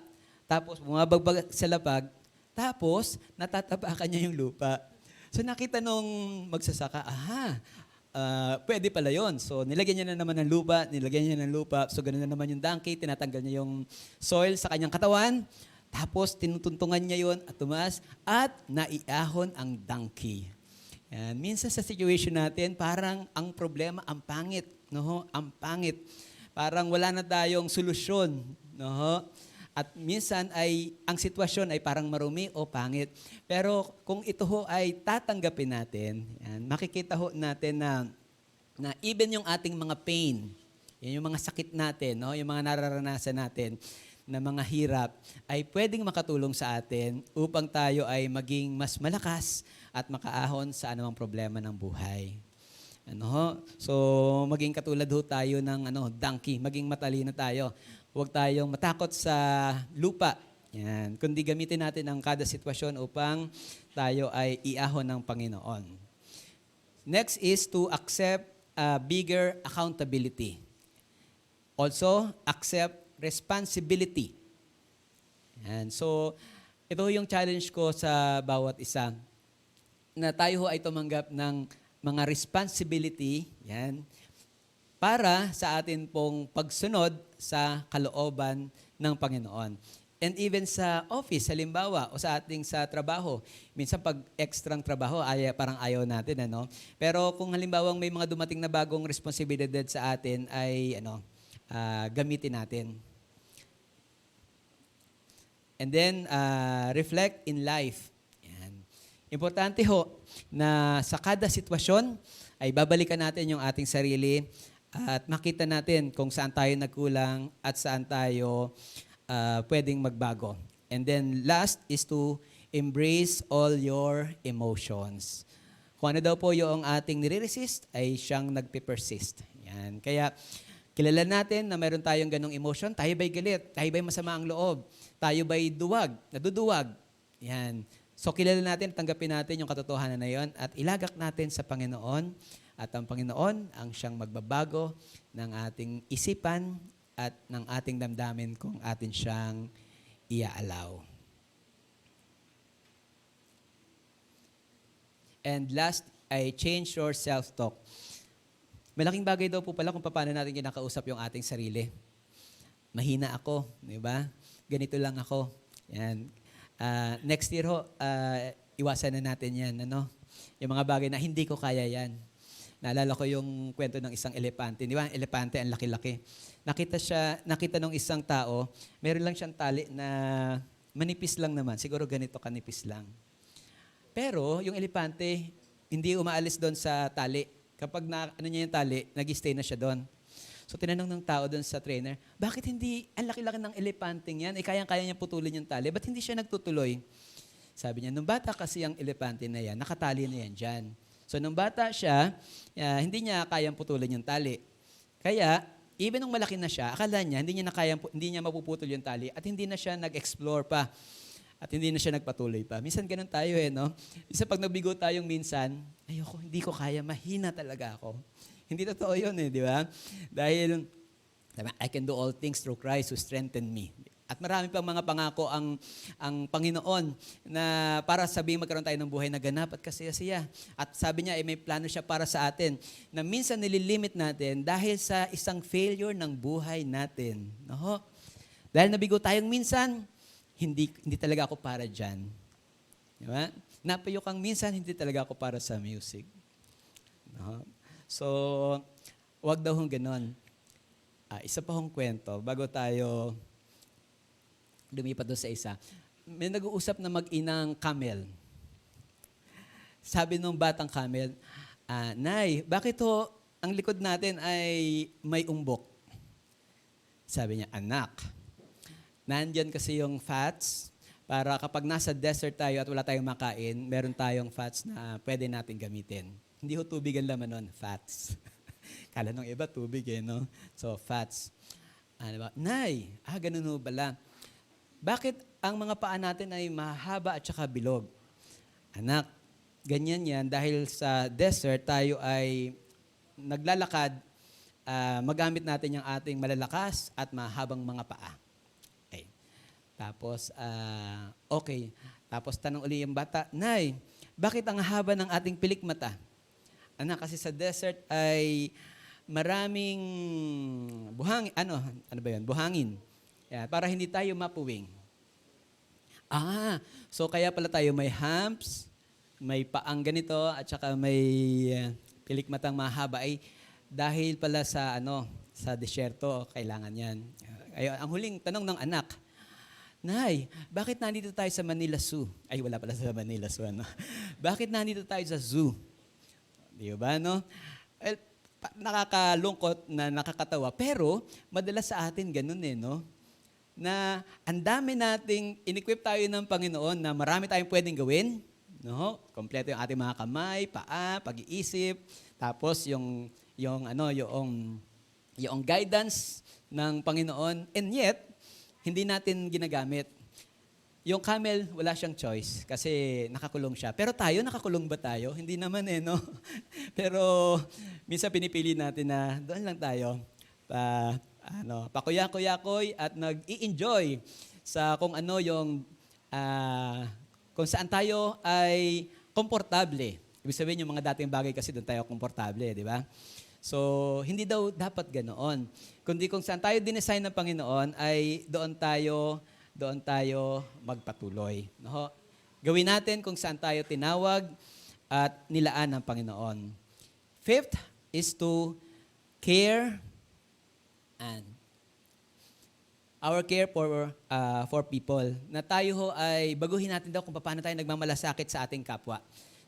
Tapos bumabagbag sa lapag, tapos natatapakan niya yung lupa. So nakita nung magsasaka, pwede pala yon. So nilagyan niya na naman ng lupa, so ganoon na naman yung donkey, tinatanggal niya yung soil sa kanyang katawan, tapos tinutuntungan niya yon at tumaas at naiahon ang donkey. Yan. Minsan sa situation natin, parang ang problema, ang pangit. No? Ang pangit. Parang wala na tayong solusyon. No? At minsan ay ang sitwasyon ay parang marumi o pangit. Pero kung ito ho ay tatanggapin natin, yan, makikita ho natin na even yung ating mga pain, yan yung mga sakit natin, no? Yung mga nararanasan natin na mga hirap, ay pwedeng makatulong sa atin upang tayo ay maging mas malakas at makaahon sa anumang problema ng buhay. So, maging katulad ho tayo ng donkey, maging matalino tayo. Huwag tayong matakot sa lupa. Yan. Kundi gamitin natin ang kada sitwasyon upang tayo ay iahon ng Panginoon. Next is to accept bigger accountability. Also, accept responsibility. Yan. So, ito yung challenge ko sa bawat isa, na tayo ho ay tumanggap ng mga responsibility, yan, para sa atin pong pagsunod sa kalooban ng Panginoon. And even sa office, halimbawa, o sa ating sa trabaho, minsan pag extrang trabaho, parang ayaw natin, Pero kung halimbawa may mga dumating na bagong responsibilidad sa atin, ay gamitin natin. And then, reflect in life. Importante ho na sa kada sitwasyon ay babalikan natin yung ating sarili at makita natin kung saan tayo nagkulang at saan tayo pwedeng magbago. And then last is to embrace all your emotions. Kung ano daw po yung ating nire-resist ay siyang nagpe-persist. Yan. Kaya kilala natin na meron tayong ganong emotion. Tayo ba'y galit? Tayo ba'y masama ang loob? Tayo ba'y naduduwag? Yan. So kilala natin, tanggapin natin yung katotohanan na yon at ilagak natin sa Panginoon. At ang Panginoon ang siyang magbabago ng ating isipan at ng ating damdamin kung atin siyang iaalaw. And last, ay change your self-talk. Malaking bagay daw po pala kung paano natin kinakausap yung ating sarili. Mahina ako, di ba? Ganito lang ako. Yan. Next year ho, iwasan na natin yan. Yung mga bagay na hindi ko kaya yan. Naalala ko yung kwento ng isang elepante. Di ba? Elepante, ang laki-laki. Nakita nung isang tao, meron lang siyang tali na manipis lang naman. Siguro ganito kanipis lang. Pero yung elepante, hindi umaalis doon sa tali. Kapag niya yung tali, nag-stay na siya doon. So tinanong ng tao doon sa trainer, bakit hindi, ang laki-laki ng elepanteng yan, kayang-kaya niya putulin yung tali, ba't hindi siya nagtutuloy? Sabi niya, nung bata kasi ang elepante na yan, nakatali na yan dyan. So nung bata siya, hindi niya kayang putulin yung tali. Kaya, even nung malaki na siya, akala niya, hindi niya mapuputol yung tali at hindi na siya nag-explore pa. At hindi na siya nagpatuloy pa. Minsan ganun tayo Minsan pag nabigo tayong minsan, hindi ko kaya, mahina talaga ako. Hindi totoo yun di ba? Dahil, I can do all things through Christ who strengthened me. At marami pang mga pangako ang Panginoon na para sabing magkaroon tayo ng buhay na ganap at kasaya-saya. At sabi niya, may plano siya para sa atin na minsan nililimit natin dahil sa isang failure ng buhay natin. Dahil nabigo tayong minsan, hindi talaga ako para dyan. Di ba? Napayo kang minsan, hindi talaga ako para sa music. So, wag daw hong ganon. Isa pa hong kwento, bago tayo lumipat doon sa isa. May nag-uusap na mag-inang camel. Sabi nung batang camel, Nay, bakit ang likod natin ay may umbok? Sabi niya, anak, Nandyan kasi yung fats para kapag nasa desert tayo at wala tayong makain, meron tayong fats na pwede natin gamitin. Hindi ho tubig ang laman nun, fats. Kala nung iba tubig no? So, fats. Ano ba? Nay, ganun ho bala. Bakit ang mga paa natin ay mahaba at saka bilog? Anak, ganyan yan dahil sa desert tayo ay naglalakad, magamit natin yung ating malalakas at mahabang mga paa. Okay. Tapos, okay. Tapos tanong uli yung bata, Nay, bakit ang haba ng ating pilik mata? Anak, kasi sa desert ay maraming buhangin. Yeah, para hindi tayo mapuwing. So kaya pala tayo may humps, may paang ganito, at saka may pilik matang mahaba ay dahil pala sa sa disyerto, kailangan yan. Ang huling tanong ng anak, Nay, bakit nandito tayo sa Manila Zoo? Ay, wala pala sa Manila Zoo, Bakit nandito tayo sa zoo? Di ba, no? Well, nakakalungkot na nakakatawa, pero madalas sa atin ganun no? Na ang dami nating in-equip tayo ng Panginoon na marami tayong pwedeng gawin, no? Kompleto yung ating mga kamay, paa, pag-iisip, tapos yung guidance ng Panginoon, and yet hindi natin ginagamit. Yung camel, wala siyang choice kasi nakakulong siya. Pero tayo, nakakulong ba tayo? Hindi naman no? Pero minsan pinipili natin na doon lang tayo. Pakuyakoy at nag-i-enjoy sa kung saan tayo ay komportable. Ibig sabihin yung mga dating bagay kasi doon tayo komportable, di ba? So, hindi daw dapat ganoon. Kundi kung saan tayo dinesign ng Panginoon ay doon tayo magpatuloy. No? Gawin natin kung saan tayo tinawag at nilaan ng Panginoon. Fifth is to care and our care for people. Na tayo ho ay baguhin natin daw kung paano tayo nagmamalasakit sa ating kapwa.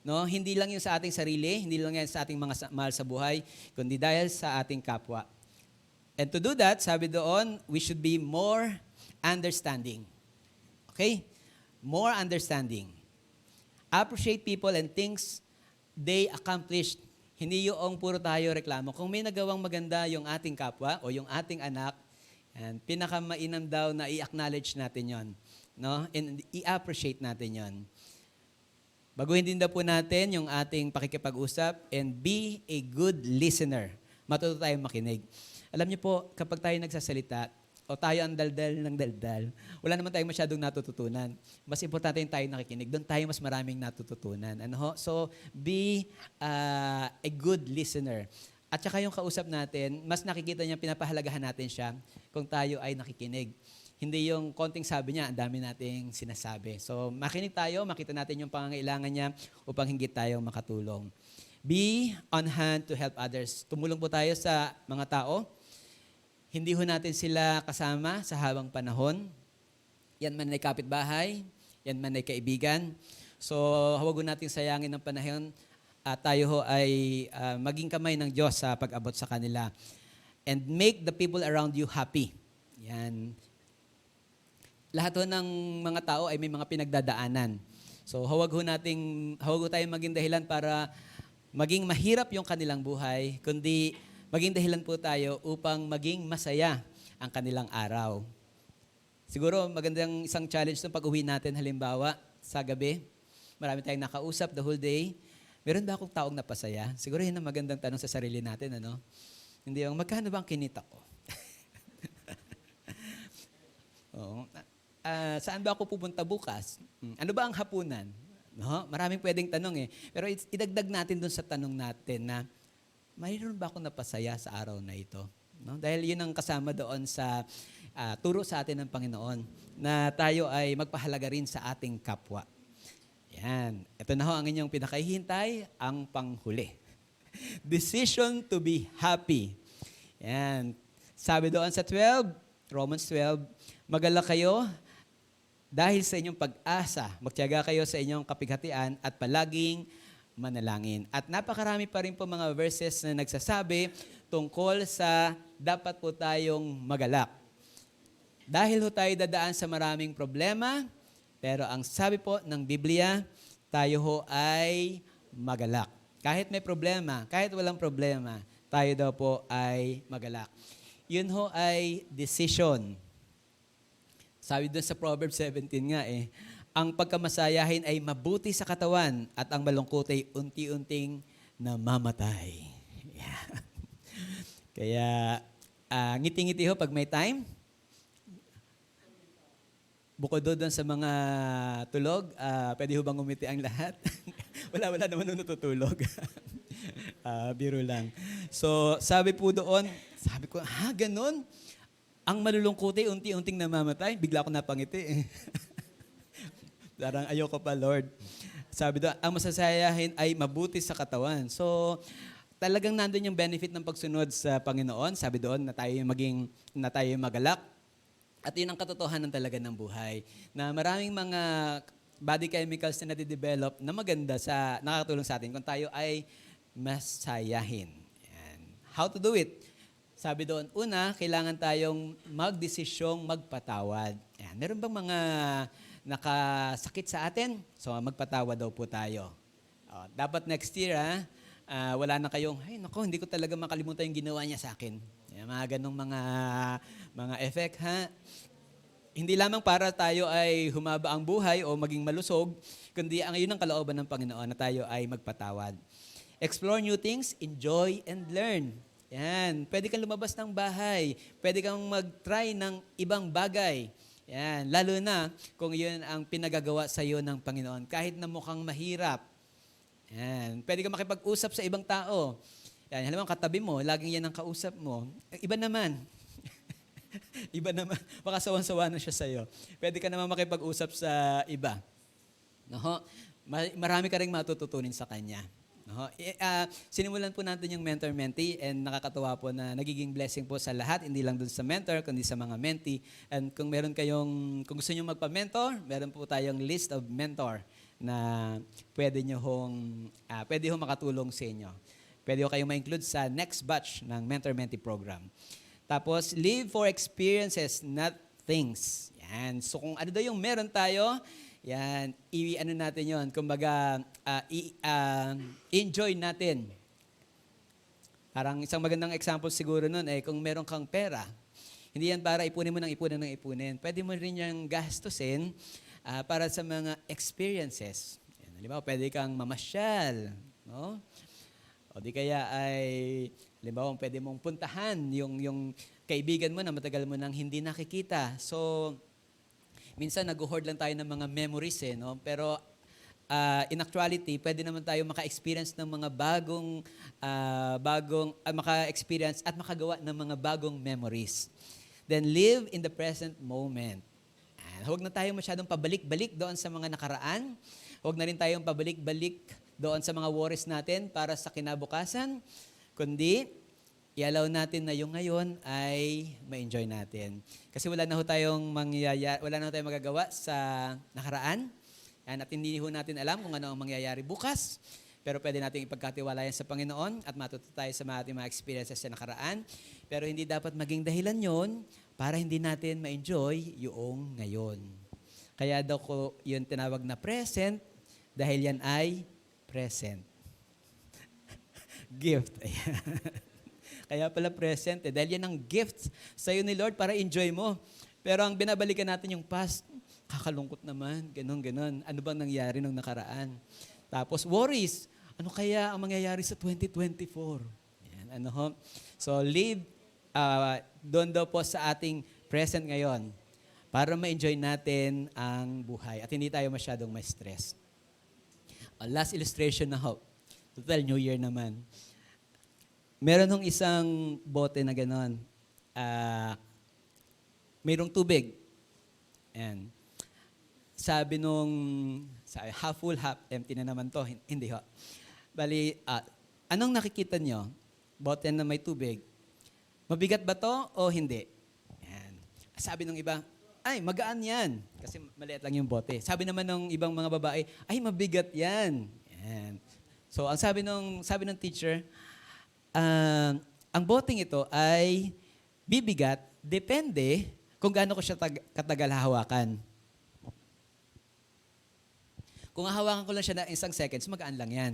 No, hindi lang 'yung sa ating sarili, hindi lang 'yan sa ating mga mahal sa buhay, kundi dahil sa ating kapwa. And to do that, sabi doon, we should be more understanding. Okay? More understanding. Appreciate people and things they accomplished. Hindi yung puro tayo reklamo. Kung may nagawang maganda yung ating kapwa o yung ating anak, and pinakamainam daw na i-acknowledge natin yon, no? And i-appreciate natin yon. Baguhin din daw po natin yung ating pakikipag-usap and be a good listener. Matuto tayong makinig. Alam niyo po, kapag tayo nagsasalita, o tayo ang daldal ng daldal, wala naman tayong masyadong natututunan. Mas importante yung tayo nakikinig. Doon tayo mas maraming natututunan. So, be a good listener. At saka yung kausap natin, mas nakikita niya, pinapahalagahan natin siya kung tayo ay nakikinig. Hindi yung konting sabi niya, ang dami nating sinasabi. So, makinig tayo, makita natin yung pangangailangan niya upang hinggit tayong makatulong. Be on hand to help others. Tumulong po tayo sa mga tao. Hindi ho natin sila kasama sa habang panahon. Yan man ay kapitbahay, yan man ay kaibigan. So, huwag natin sayangin ng panahon at tayo ho ay maging kamay ng Diyos sa pag-abot sa kanila. And make the people around you happy. Yan. Lahat ho ng mga tao ay may mga pinagdadaanan. So, huwag tayong maging dahilan para maging mahirap yung kanilang buhay, kundi maging dahilan po tayo upang maging masaya ang kanilang araw. Siguro magandang isang challenge ng pag-uwi natin, halimbawa, sa gabi, marami tayong nakausap the whole day. Meron ba akong taong napasaya? Siguro yun ang magandang tanong sa sarili natin, Hindi yung, magkano ba ang kinita ko? Oo. Saan ba ako pupunta bukas? Ano ba ang hapunan? No? Maraming pwedeng tanong Pero idagdag natin dun sa tanong natin na, mayroon ba ako napasaya sa araw na ito? No? Dahil yun ang kasama doon sa turo sa atin ng Panginoon na tayo ay magpahalaga rin sa ating kapwa. Yan. Ito na ho ang inyong pinakahihintay, ang panghuli. Decision to be happy. Yan. Sabi doon sa Romans 12, magalak kayo dahil sa inyong pag-asa, magtiyaga kayo sa inyong kapighatian at palaging manalangin. At napakarami pa rin po mga verses na nagsasabi tungkol sa dapat po tayong magalak. Dahil ho tayo dadaan sa maraming problema, pero ang sabi po ng Biblia, tayo ho ay magalak. Kahit may problema, kahit walang problema, tayo daw po ay magalak. Yun ho ay decision. Sabi doon sa Proverbs 17 nga ang pagkamasayahin ay mabuti sa katawan at ang malungkot ay unti-unting namamatay. Yeah. Kaya ngiti-ngiti ho pag may time. Bukod doon sa mga tulog, pwede ho bang umiti ang lahat? wala naman nung natutulog. Biro lang. So, sabi po doon, sabi ko, ganun? Ang malulungkot ay unti-unting namamatay. Bigla ako napangiti. Parang ayoko pa, Lord. Sabi doon, ang masasayahin ay mabuti sa katawan. So, talagang nandun yung benefit ng pagsunod sa Panginoon. Sabi doon na tayo magalak. At yun ang katotohanan talaga ng buhay. Na maraming mga body chemicals na nade-develop na maganda nakakatulong sa atin kung tayo ay masayahin. Yan. How to do it? Sabi doon, una, kailangan tayong magdesisyong magpatawad. Yan. Meron bang mga nakasakit sa atin? So, magpatawad daw po tayo. Dapat next year, wala na kayong, hindi ko talaga makalimutan yung ginawa niya sa akin. Yan, mga ganong mga effect, Hindi lamang para tayo ay humaba ang buhay o maging malusog, kundi ang yun ang kalooban ng Panginoon na tayo ay magpatawad. Explore new things, enjoy, and learn. Yan. Pwede kang lumabas ng bahay. Pwede kang mag-try ng ibang bagay. Yan. Lalo na kung yun ang pinagagawa sa iyo ng Panginoon. Kahit na mukhang mahirap. Yan. Pwede kang makipag-usap sa ibang tao. Yan. Halimbawa, katabi mo, laging yan ang kausap mo. Iba naman. Iba naman. Baka sawan-sawa na siya sa'yo. Pwede ka naman makipag-usap sa iba. No? Marami ka rin matututunin sa kanya. No? Sinimulan po natin yung mentor-mentee and nakakatuwa po na nagiging blessing po sa lahat, hindi lang dun sa mentor, kundi sa mga mentee. And kung kung gusto nyo magpa-mentor, meron po tayong list of mentor na pwede hong makatulong sa inyo. Pwede ho kayong ma-include sa next batch ng mentor-mentee program. Tapos, live for experiences, not things. Yan. So, kung ano daw yung meron tayo, yan, natin yon. Kumbaga, enjoy natin. Parang isang magandang example siguro nun kung meron kang pera, hindi yan para ipunin mo ng ipunin. Pwede mo rin yung gastusin para sa mga experiences. Yan, halimbawa, pwede kang mamasyal. No? O di kaya halimbawa, pwede mong puntahan yung kaibigan mo na matagal mo nang hindi nakikita. So, minsan nag-hoard lang tayo ng mga memories no? Pero in actuality, pwede naman tayo maka-experience ng mga maka-experience at makagawa ng mga bagong memories. Then live in the present moment. Huwag na tayo masyadong pabalik-balik doon sa mga nakaraan. Huwag na rin tayong pabalik-balik doon sa mga worries natin para sa kinabukasan. Kundi, i-allow natin na yung ngayon ay ma-enjoy natin. Kasi wala na ho tayong magagawa sa nakaraan. At hindi ho natin alam kung ano ang mangyayari bukas. Pero pwede natin ipagkatiwalayan sa Panginoon at matuto tayo sa ating mga experiences sa nakaraan. Pero hindi dapat maging dahilan yon para hindi natin ma-enjoy yung ngayon. Kaya daw ko yun tinawag na present dahil yan ay present. Gift. Kaya pala present dahil yan ang gift sa'yo ni Lord para enjoy mo. Pero ang binabalikan natin yung past, kakalungkot naman, ganon. Ano bang nangyari nung nakaraan? Tapos worries, ano kaya ang mangyayari sa 2024? Yan, So live doon daw po sa ating present ngayon para ma-enjoy natin ang buhay at hindi tayo masyadong ma-stress. Last illustration na ho. Total, New Year naman. Meron hong isang bote na gano'n. Mayroong tubig. Ayan. Sabi half full, half empty na naman to. Hindi ho. Bali, anong nakikita nyo? Bote na may tubig. Mabigat ba to o hindi? Ayan. Sabi ng iba, ay, magaan yan. Kasi maliit lang yung bote. Sabi naman ng ibang mga babae, ay, mabigat yan. Ayan. So, ang sabi ng teacher, ang boteng ito ay bibigat depende kung gaano ko siya katagal hahawakan. Kung hahawakan ko lang siya na isang seconds, magaan lang yan.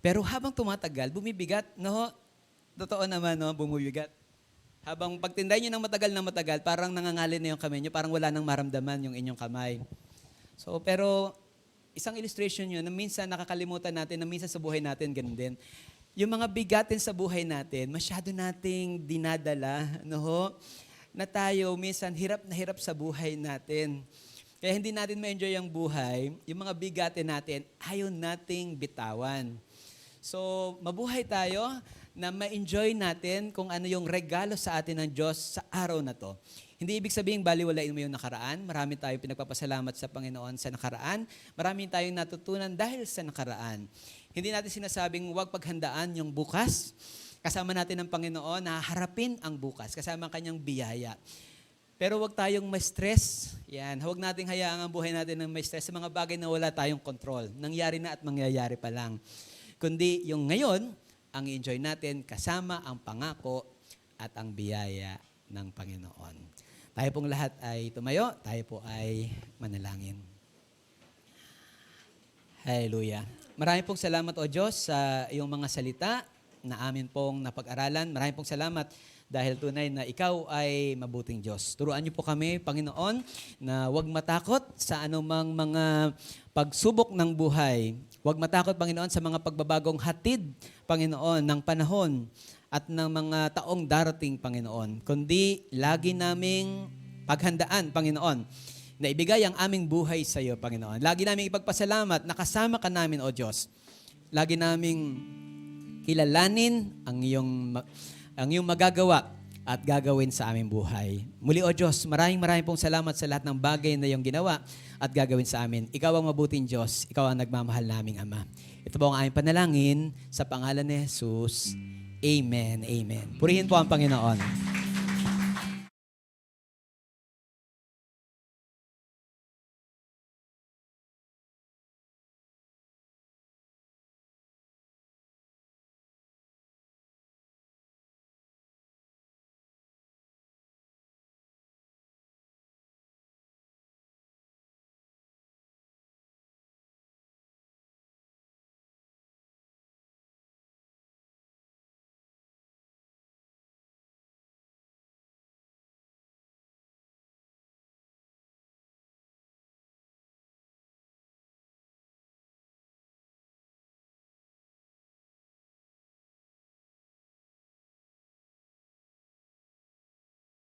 Pero habang tumatagal, bumibigat, no? Totoo naman, no? Bumibigat. Habang pagtinday niyo ng matagal, parang nangangalin na yung kamay niyo, parang wala nang maramdaman yung inyong kamay. So, pero isang illustration yun na minsan nakakalimutan natin, na minsan sa buhay natin, ganun din. Yung mga bigatin sa buhay natin, masyado nating dinadala, no? Na tayo minsan hirap na hirap sa buhay natin. Kaya hindi natin ma-enjoy ang buhay, yung mga bigatin natin, ayaw nating bitawan. So, mabuhay tayo na ma-enjoy natin kung ano yung regalo sa atin ng Diyos sa araw na to. Hindi ibig sabihin baliwalain mo yung nakaraan. Marami tayong pinagpapasalamat sa Panginoon sa nakaraan. Marami tayong natutunan dahil sa nakaraan. Hindi natin sinasabing huwag paghandaan yung bukas. Kasama natin ang Panginoon na harapin ang bukas. Kasama ang kanyang biyaya. Pero huwag tayong ma-stress. Yan. Huwag nating hayaan ang buhay natin ng ma-stress sa mga bagay na wala tayong control. Nangyari na at mangyayari pa lang. Kundi yung ngayon, ang enjoy natin kasama ang pangako at ang biyaya ng Panginoon. Tayo pong lahat ay tumayo. Tayo po ay manalangin. Hallelujah. Maraming pong salamat, O Diyos, sa iyong mga salita na amin pong napag-aralan. Maraming pong salamat dahil tunay na ikaw ay mabuting Diyos. Turuan niyo po kami, Panginoon, na huwag matakot sa anumang mga pagsubok ng buhay. Huwag matakot, Panginoon, sa mga pagbabagong hatid, Panginoon, ng panahon at ng mga taong darating, Panginoon. Kundi lagi naming paghandaan, Panginoon, na ibigay ang aming buhay sa iyo, Panginoon. Lagi naming ipagpasalamat na kasama ka namin, O Diyos. Lagi naming kilalanin ang iyong magagawa at gagawin sa aming buhay. Muli, O Diyos, maraming pong salamat sa lahat ng bagay na iyong ginawa at gagawin sa amin. Ikaw ang mabuting Diyos. Ikaw ang nagmamahal naming Ama. Ito po ang aming panalangin sa pangalan ni Jesus. Amen. Amen. Purihin po ang Panginoon.